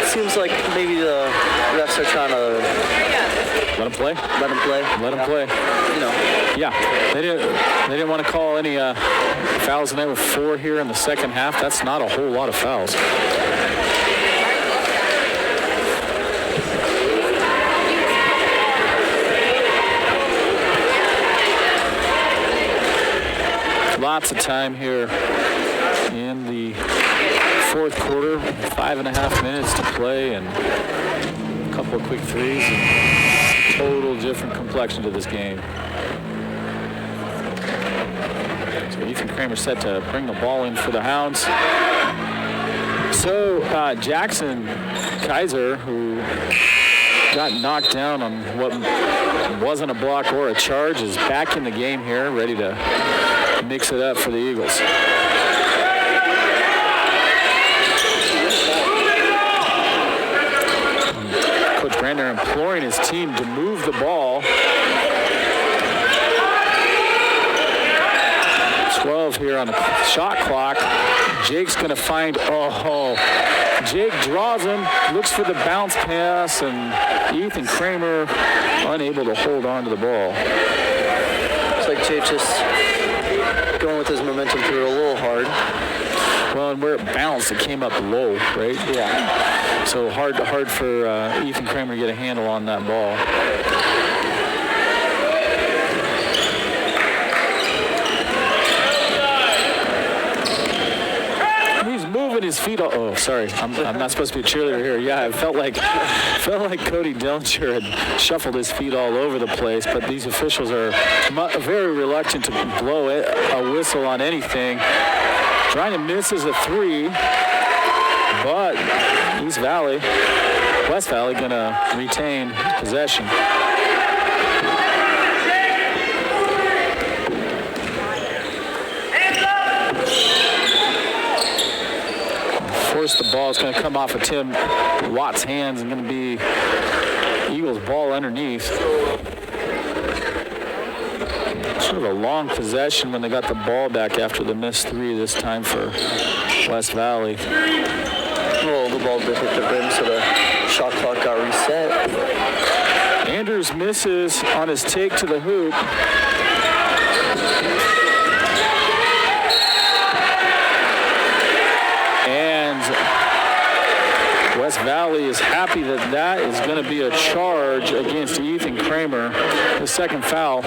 Seems like maybe the refs are trying to let him play. Let him play. Yeah, they didn't want to call any fouls, and they were 4 here in the second half. That's not a whole lot of fouls. Lots of time here in the 4th quarter, 5.5 minutes to play, and a couple of quick threes, and total different complexion to this game. So Ethan Kramer set to bring the ball in for the Hounds. So Jackson Kaiser, who got knocked down on what wasn't a block or a charge, is back in the game here, ready to mix it up for the Eagles. Coach Brander imploring his team to move the ball. 12 here on the shot clock. Jake's going to find, Jake draws him, looks for the bounce pass, and Ethan Kramer unable to hold on to the ball. Looks like Jake just going with his momentum through a little hard. Well, and where it bounced, it came up low, right? Yeah. So hard for Ethan Kramer to get a handle on that ball. He's moving his feet. sorry, I'm not supposed to be a cheerleader here. Yeah, it felt like Cody Dillinger had shuffled his feet all over the place, but these officials are very reluctant to blow a whistle on anything. Trying to miss is a 3, but West Valley gonna retain possession. Force the ball. It's going to come off of Tim Watt's hands and going to be Eagles ball underneath. Sort of a long possession when they got the ball back after the missed 3 this time for West Valley. Well, the ball did hit the rim, so the shot clock got reset. Andrews misses on his take to the hoop. West Valley is happy that is going to be a charge against Ethan Kramer, the second foul.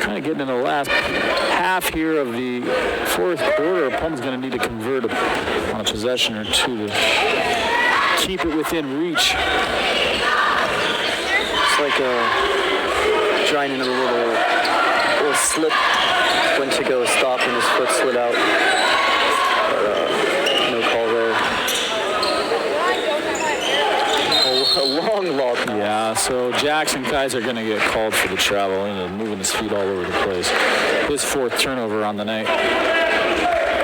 Kind of getting in the last half here of the fourth quarter. Pullman's going to need to convert on a possession or two to keep it within reach. It's like trying in a little slip. Went to go stop and his foot slid out. But, no call there. A long lob. Yeah, so Jackson Kaiser going to get called for the travel and moving his feet all over the place. His 4th turnover on the night.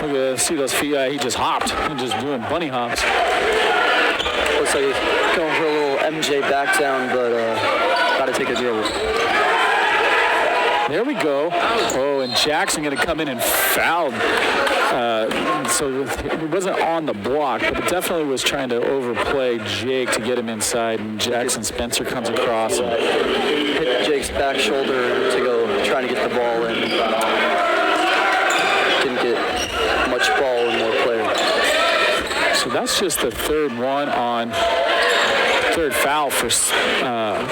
Look at see those feet. He just hopped. He's just doing bunny hops. Looks like he's going for a little MJ back down, but got to take a dribble. There we go. Oh, and Jackson going to come in and fouled. So it wasn't on the block, but it definitely was trying to overplay Jake to get him inside. And Jackson Spencer comes across and hit Jake's back shoulder to go trying to get the ball in. Didn't get much ball in more play. So that's just the third foul for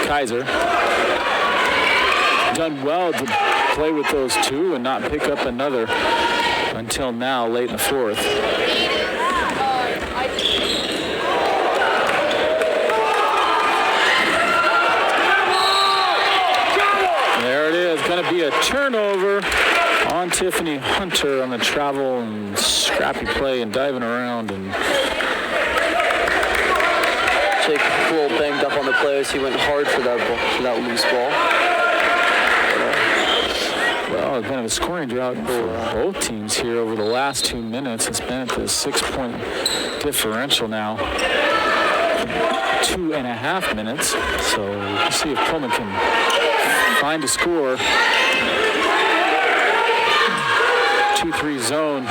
Kaiser. Done well to play with those 2 and not pick up another until now, late in the 4th. There it is. Going to be a turnover on Tiffany Hunter on the travel and scrappy play and diving around. And Jake a little banged up on the play as he went hard for that loose ball. Well, it's been a scoring drought for both teams here over the last 2 minutes. It's been at the 6-point differential now. 2.5 minutes. So we'll see if Pullman can find a score. 2-3 zone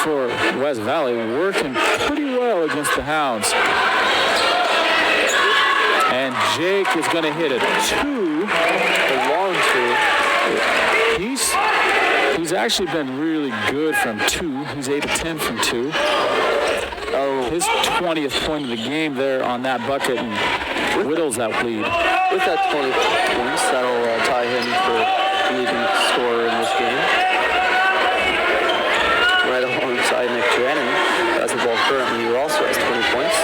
for West Valley, working pretty well against the Hounds. And Jake is going to hit a 2, a long 2. He's actually been really good from 2. He's 8 of 10 from 2. Oh, his 20th point of the game there on that bucket and whittles that lead. With that 20 points, that'll tie him for leading scorer in this game. Right alongside Nick Drannon, who has the ball currently, who also has 20 points.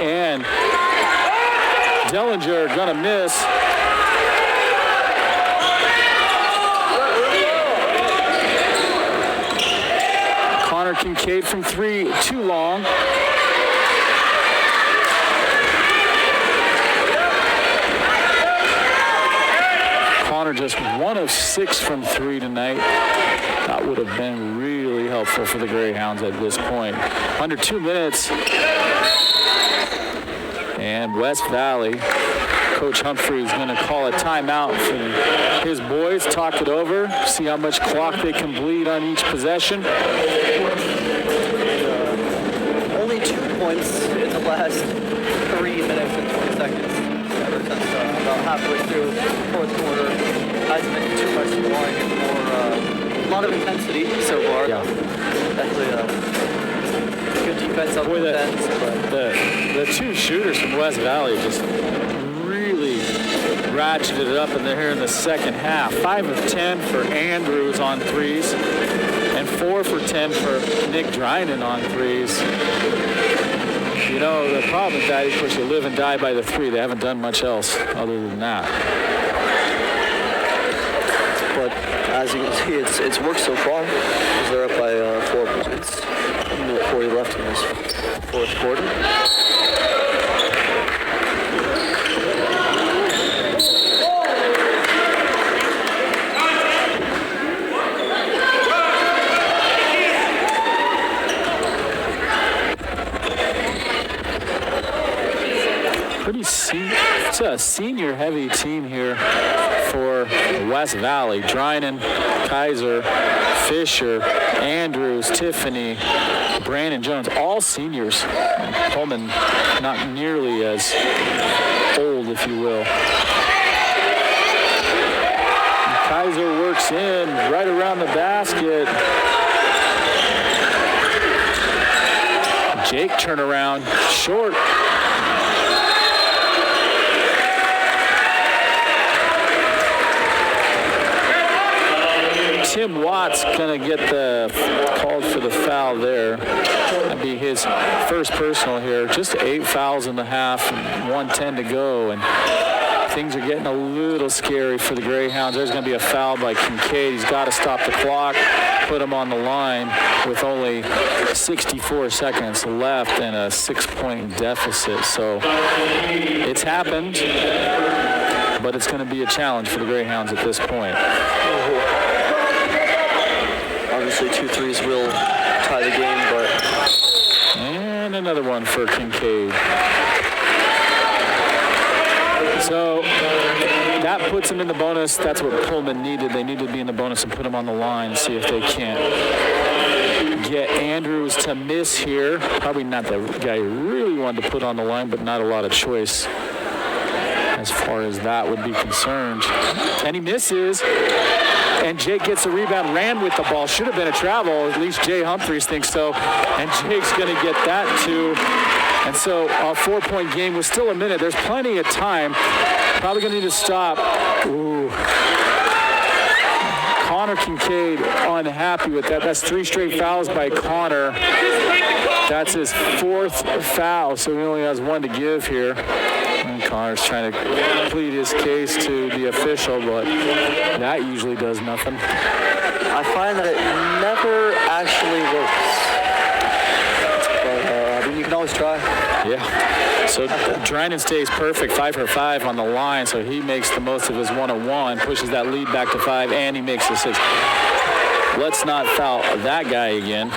And Dellinger gonna miss. Connor Kincaid from 3, too long. Connor just 1 of 6 from 3 tonight. That would have been really helpful for the Greyhounds at this point. Under 2 minutes. And West Valley, Coach Humphrey is going to call a timeout for his boys, talk it over, see how much clock they can bleed on each possession. Only 2 points in the last 3 minutes and 20 seconds. Ever since about halfway through the fourth quarter. Hasn't been too much scoring and more, a lot of intensity so far. Yeah. Definitely Good defense up Boy, the the, fence, but the two shooters from West Valley just really ratcheted it up in there here in the second half. 5 of 10 for Andrews on threes, and 4 for 10 for Nick Dryden on threes. You know, the problem with that, of course, you live and die by the three. They haven't done much else other than that. but as you can see, it's worked so far. They're up by 4 points. A minute 40 left in this fourth quarter. It's a senior-heavy team here for West Valley. Dryden, Kaiser, Fisher, Andrews, Tiffany, Brandon Jones, all seniors. Pullman not nearly as old, if you will. And Kaiser works in right around the basket. Jake turnaround, short. Tim Watts gonna get the called for the foul there. That'd be his first personal here. Just 8 fouls in the half, and 1:10 to go, and things are getting a little scary for the Greyhounds. There's gonna be a foul by Kincaid. He's got to stop the clock, put him on the line with only 64 seconds left and a 6-point deficit. So it's happened, but it's gonna be a challenge for the Greyhounds at this point. Obviously, 2 threes will tie the game, but... And another one for Kincaid. So that puts them in the bonus. That's what Pullman needed. They needed to be in the bonus and put them on the line and see if they can't get Andrews to miss here. Probably not the guy you really wanted to put on the line, but not a lot of choice as far as that would be concerned. And he misses. And Jake gets a rebound, ran with the ball. Should have been a travel. At least Jay Humphreys thinks so. And Jake's going to get that too. And so a 4-point game with still a minute. There's plenty of time. Probably going to need to stop. Ooh. Connor Kincaid unhappy with that. That's 3 straight fouls by Connor. That's his 4th foul, so he only has 1 to give here. And Connor's trying to plead his case to the official, but that usually does nothing. I find that it never actually works. But, I mean, you can always try. Yeah. So Dryden stays perfect, 5 for 5 on the line, so he makes the most of his 1-on-1, pushes that lead back to 5, and he makes the 6. Let's not foul that guy again.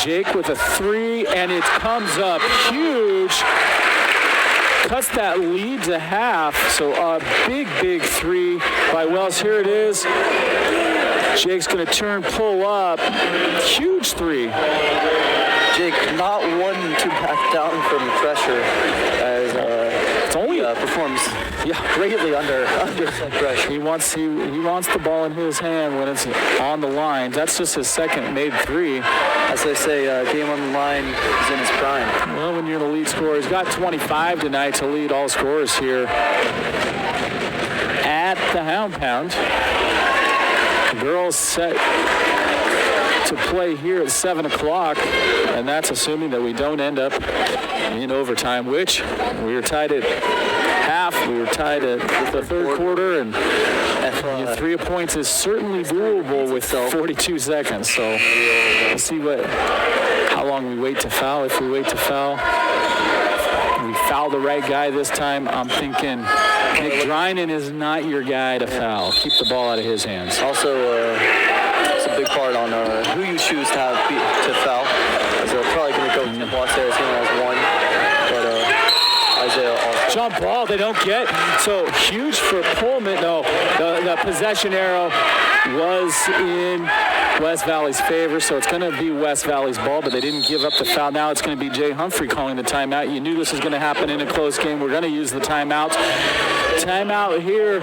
Jake with a 3, and it comes up huge. Cuts that lead to half, so a big 3 by Wells. Here it is. Jake's going to turn, pull up. Huge 3. Jake not one to back down from pressure as It's only performs greatly under set pressure. He wants the ball in his hand when it's on the line. That's just his second made 3. As they say, game on the line is in his prime. Well, when you're the lead scorer, he's got 25 tonight to lead all scorers here at the Hound Pound. The girls set to play here at 7 o'clock, and that's assuming that we don't end up in overtime, which we were tied at half. We were tied at the third quarter, and 3 points is certainly doable with 42 seconds. So we'll see how long we wait to foul. If we wait to foul, we foul the right guy this time. I'm thinking Nick Dryden is not your guy to foul. Keep the ball out of his hands. Also, it's a big part on who you choose to have to foul. As they're probably going to go Tim Watts there. He only has 1, but Isaiah also. Jump ball they don't get. So huge for Pullman. No, the possession arrow was in West Valley's favor, so it's going to be West Valley's ball, but they didn't give up the foul. Now it's going to be Jay Humphrey calling the timeout. You knew this was going to happen in a close game. We're going to use the timeout. Timeout here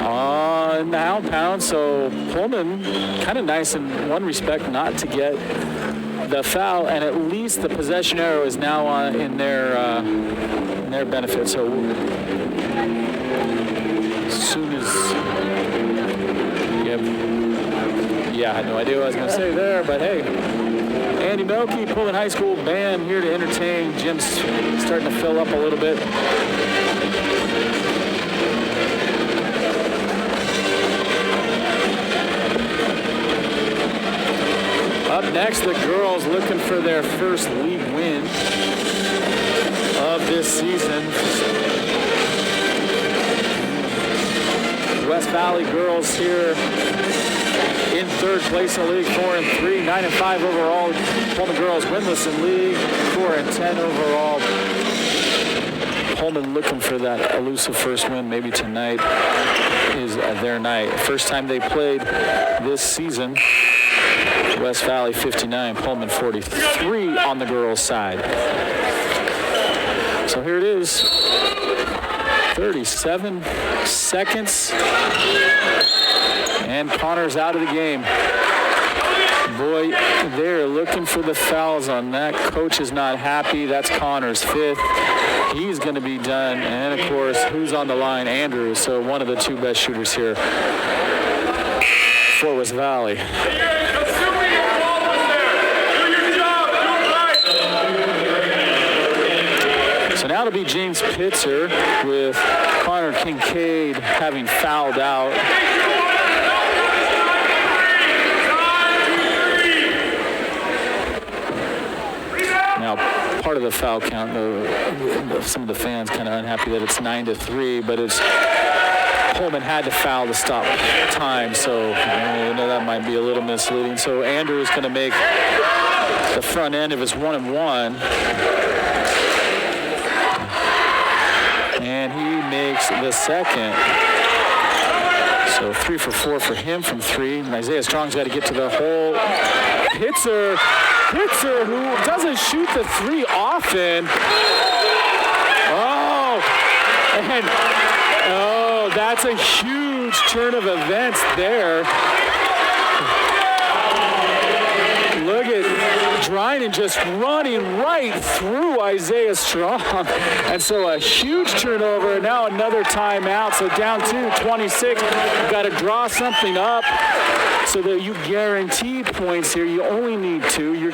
on in the Hound Pound, so Pullman kind of nice in one respect not to get the foul, and at least the possession arrow is now in their benefit. So as soon as, yeah, I had no idea what I was going to say there, but hey, Andy Melke, Pullman High School band here to entertain. Gym's starting to fill up a little bit. Up next, the girls looking for their first league win of this season. West Valley girls here in third place in the league, 4-3, 9-5 overall. Pullman girls winless in league, 4-10 overall. Pullman looking for that elusive first win. Maybe tonight is their night. First time they played this season. West Valley 59, Pullman 43 on the girls' side. So here it is. 37 seconds. And Connor's out of the game. Boy, they're looking for the fouls on that. Coach is not happy. That's Connor's fifth. He's going to be done. And, of course, who's on the line? Andrews. So one of the two best shooters here for West Valley. So now it'll be James Pitzer with Connor Kincaid having fouled out. Now, part of the foul count, some of the fans kind of unhappy that it's 9-3, but it's Pullman had to foul to stop time, so that might be a little misleading. So Andrew is going to make the front end of his 1-and-1. And he makes the second. So 3 for 4 for him from 3. And Isaiah Strong's got to get to the hole. Pitzer, who doesn't shoot the 3 often. Oh, that's a huge turn of events there. Look at Dryden just running right through Isaiah Strong. And so a huge turnover. Now another timeout. So down to 26. You've got to draw something up so that you guarantee points here. You only need 2. You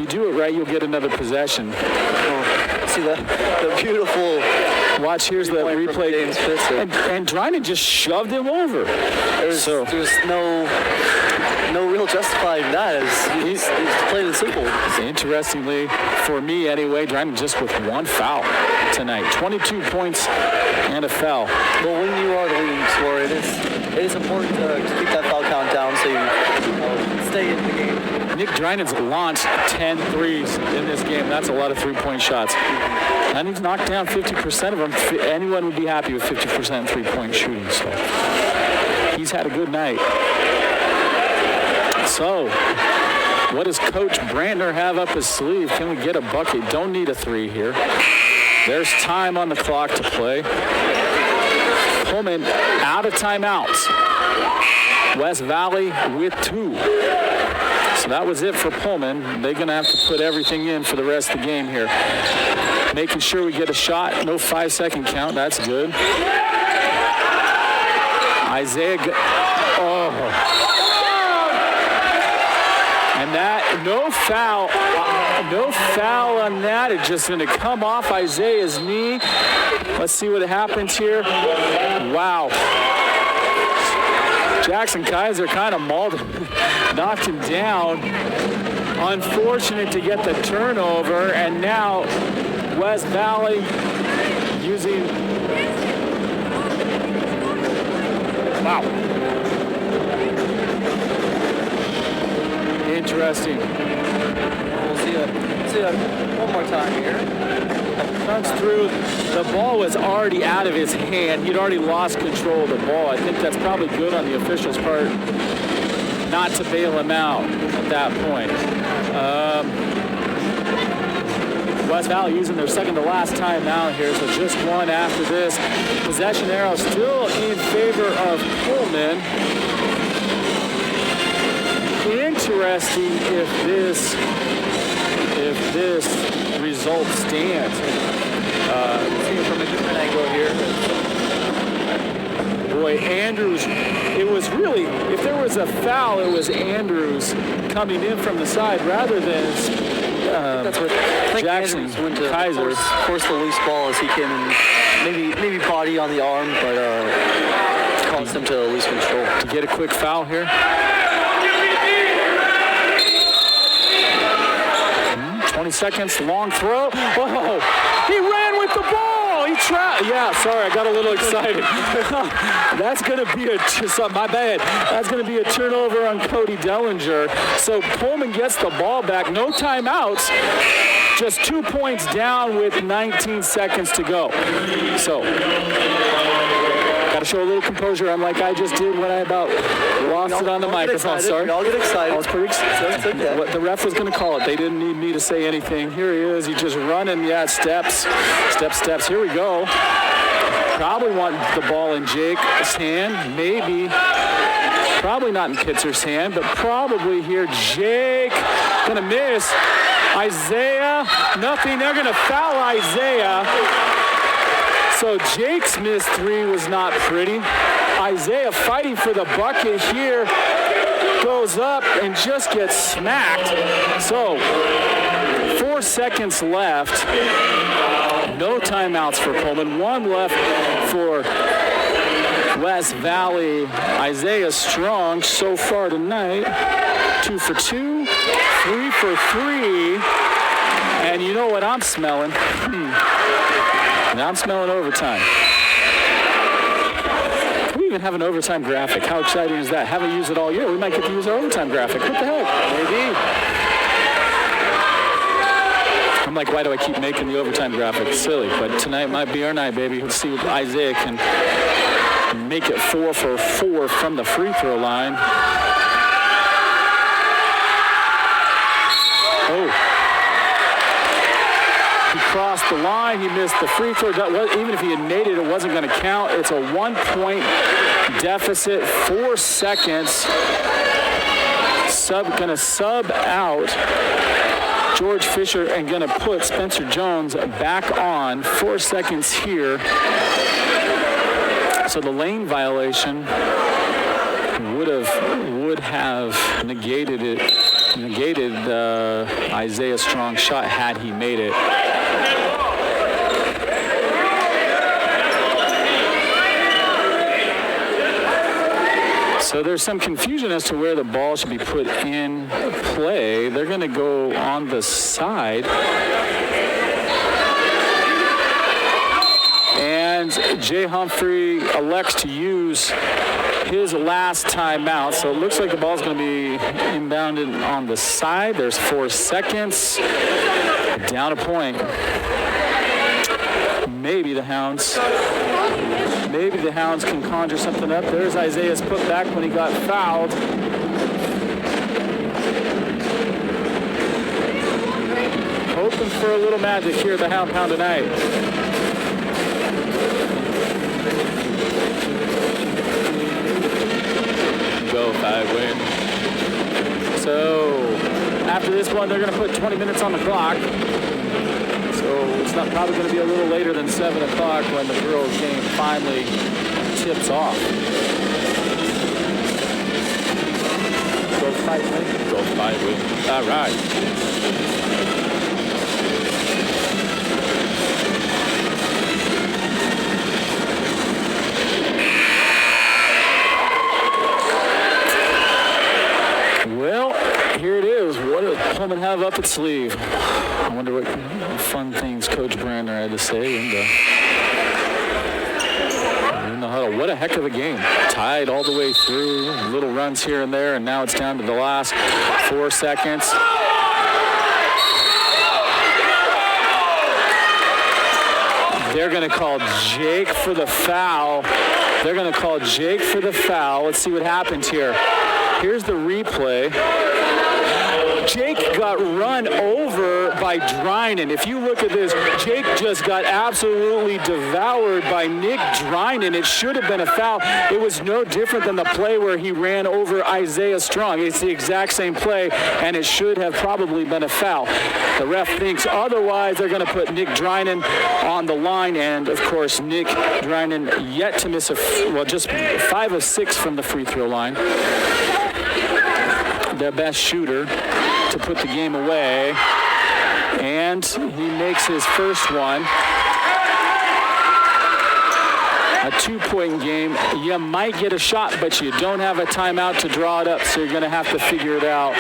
do it right, you'll get another possession. See the beautiful. Watch, here's the replay. And Dryden just shoved him over. There's no real justifying that. He's plain and simple. Interestingly, for me anyway, Dryden just with 1 foul tonight. 22 points and a foul. Well, when you are the leading scorer, it is important to keep that foul count down so you stay in the game. Nick Dryden's launched 10 threes in this game. That's a lot of three-point shots. And he's knocked down 50% of them. Anyone would be happy with 50% three-point shooting. So he's had a good night. So what does Coach Brandner have up his sleeve? Can we get a bucket? Don't need a 3 here. There's time on the clock to play. Pullman out of timeouts. West Valley with 2. So that was it for Pullman. They're going to have to put everything in for the rest of the game here. Making sure we get a shot. No 5-second count. That's good. Isaiah. And that, no foul on that. It's just going to come off Isaiah's knee. Let's see what happens here. Wow. Jackson Kaiser kind of mauled him, knocked him down. Unfortunate to get the turnover, and now West Valley using. Wow. Interesting. We'll see it one more time here. Comes through. The ball was already out of his hand. He'd already lost control of the ball. I think that's probably good on the official's part not to bail him out at that point. West Valley using their second to last timeout here, so just one after this. Possession arrow still in favor of Pullman. Interesting if this result stands. See it from a different angle here. Boy, Andrews, it was really, if there was a foul, it was Andrews coming in from the side rather than That's what I think Jackson Andrews went to Kaiser. force the loose ball as he came in. Maybe body on the arm, but caused him to lose control. To get a quick foul here. 20 seconds, long throw. Whoa, he ran with the ball. He tried. Yeah, sorry, I got a little excited. That's going to be my bad. That's going to be a turnover on Cody Dellinger. So Pullman gets the ball back. No timeouts. Just 2 points down with 19 seconds to go. So, got to show a little composure, unlike I just did when I about lost it on the microphone. Sorry. We all get excited. I was pretty excited. What the ref was going to call it. They didn't need me to say anything. Here he is. He just running. Yeah, steps. Here we go. Probably want the ball in Jake's hand. Maybe. Probably not in Kitzer's hand, but probably here. Jake going to miss. Isaiah, nothing. They're going to foul Isaiah. So Jake's missed three was not pretty. Isaiah fighting for the bucket here. Goes up and just gets smacked. So 4 seconds left. No timeouts for Pullman. One left for West Valley. Isaiah Strong so far tonight. 2 for 2, 3 for 3. And you know what I'm smelling? Now I'm smelling overtime. We even have an overtime graphic. How exciting is that? Haven't used it all year. We might get to use our overtime graphic. What the heck? Maybe. I'm like, why do I keep making the overtime graphic? It's silly. But tonight might be our night, baby. Let's see if Isaiah can make it 4 for 4 from the free throw line. Oh. He crossed the line. He missed the free throw. Even if he had made it, it wasn't going to count. It's a 1-point deficit. 4 seconds. Going to sub out George Fisher and going to put Spencer Jones back on. 4 seconds here. So the lane violation would have negated Isaiah Strong's shot had he made it. So there's some confusion as to where the ball should be put in play. They're going to go on the side. And Jay Humphrey elects to use his last timeout. So it looks like the ball's going to be inbounded on the side. There's 4 seconds. Down a point. Maybe the Hounds can conjure something up. There's Isaiah's put back when he got fouled. Hoping for a little magic here at the Hound Pound tonight. Go 5 win. So after this one, they're going to put 20 minutes on the clock. So it's not probably going to be a little later than 7 o'clock when the girls' game finally tips off. Go 5 win. Go 5 win. All right. Well, here it is. What does Pullman have up its sleeve? I wonder what fun things Coach Brander had to say in the huddle. What a heck of a game. Tied all the way through. Little runs here and there, and now it's down to the last 4 seconds. They're going to call Jake for the foul. Let's see what happens here. Here's the replay. Jake got run over by Drinan. If you look at this, Jake just got absolutely devoured by Nick Drinan. It should have been a foul. It was no different than the play where he ran over Isaiah Strong. It's the exact same play, and it should have probably been a foul. The ref thinks otherwise. They're going to put Nick Drinan on the line, and of course, Nick Drinan yet to miss just 5 of 6 from the free throw line. Their best shooter to put the game away, and he makes his first one. A 2-point game. You might get a shot, but you don't have a timeout to draw it up, so you're going to have to figure it out.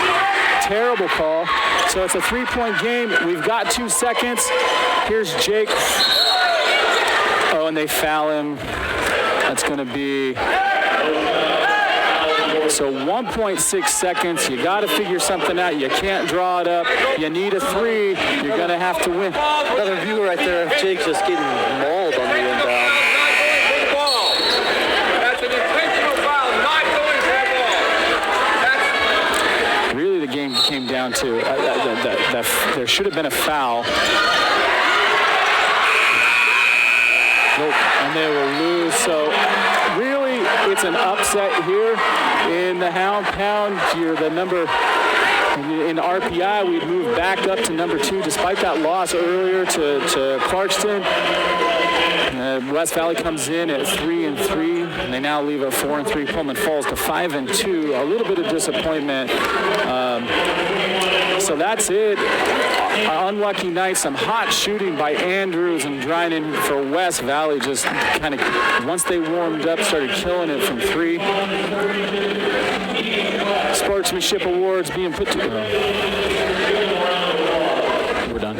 Terrible call. So it's a 3-point game. We've got 2 seconds. Here's Jake. Oh, and they foul him. That's going to be... So 1.6 seconds. You got to figure something out. You can't draw it up. You need a 3. You're going to have to win. Another view right there of Jake just getting mauled on the inbound. That's an intentional foul, not going for the ball. Really, the game came down to there should have been a foul. Nope. And they will lose. So really, it's an upset here in the Hound Pound. You're the number in RPI. We'd move back up to number 2 despite that loss earlier to Clarkston. West Valley comes in at 3-3, and they now leave at 4-3. Pullman falls to 5-2. A little bit of disappointment. So that's it. Unlucky night. Some hot shooting by Andrews and Drinan for West Valley. Just kind of, once they warmed up, started killing it from 3. Sportsmanship awards being put together. We're done.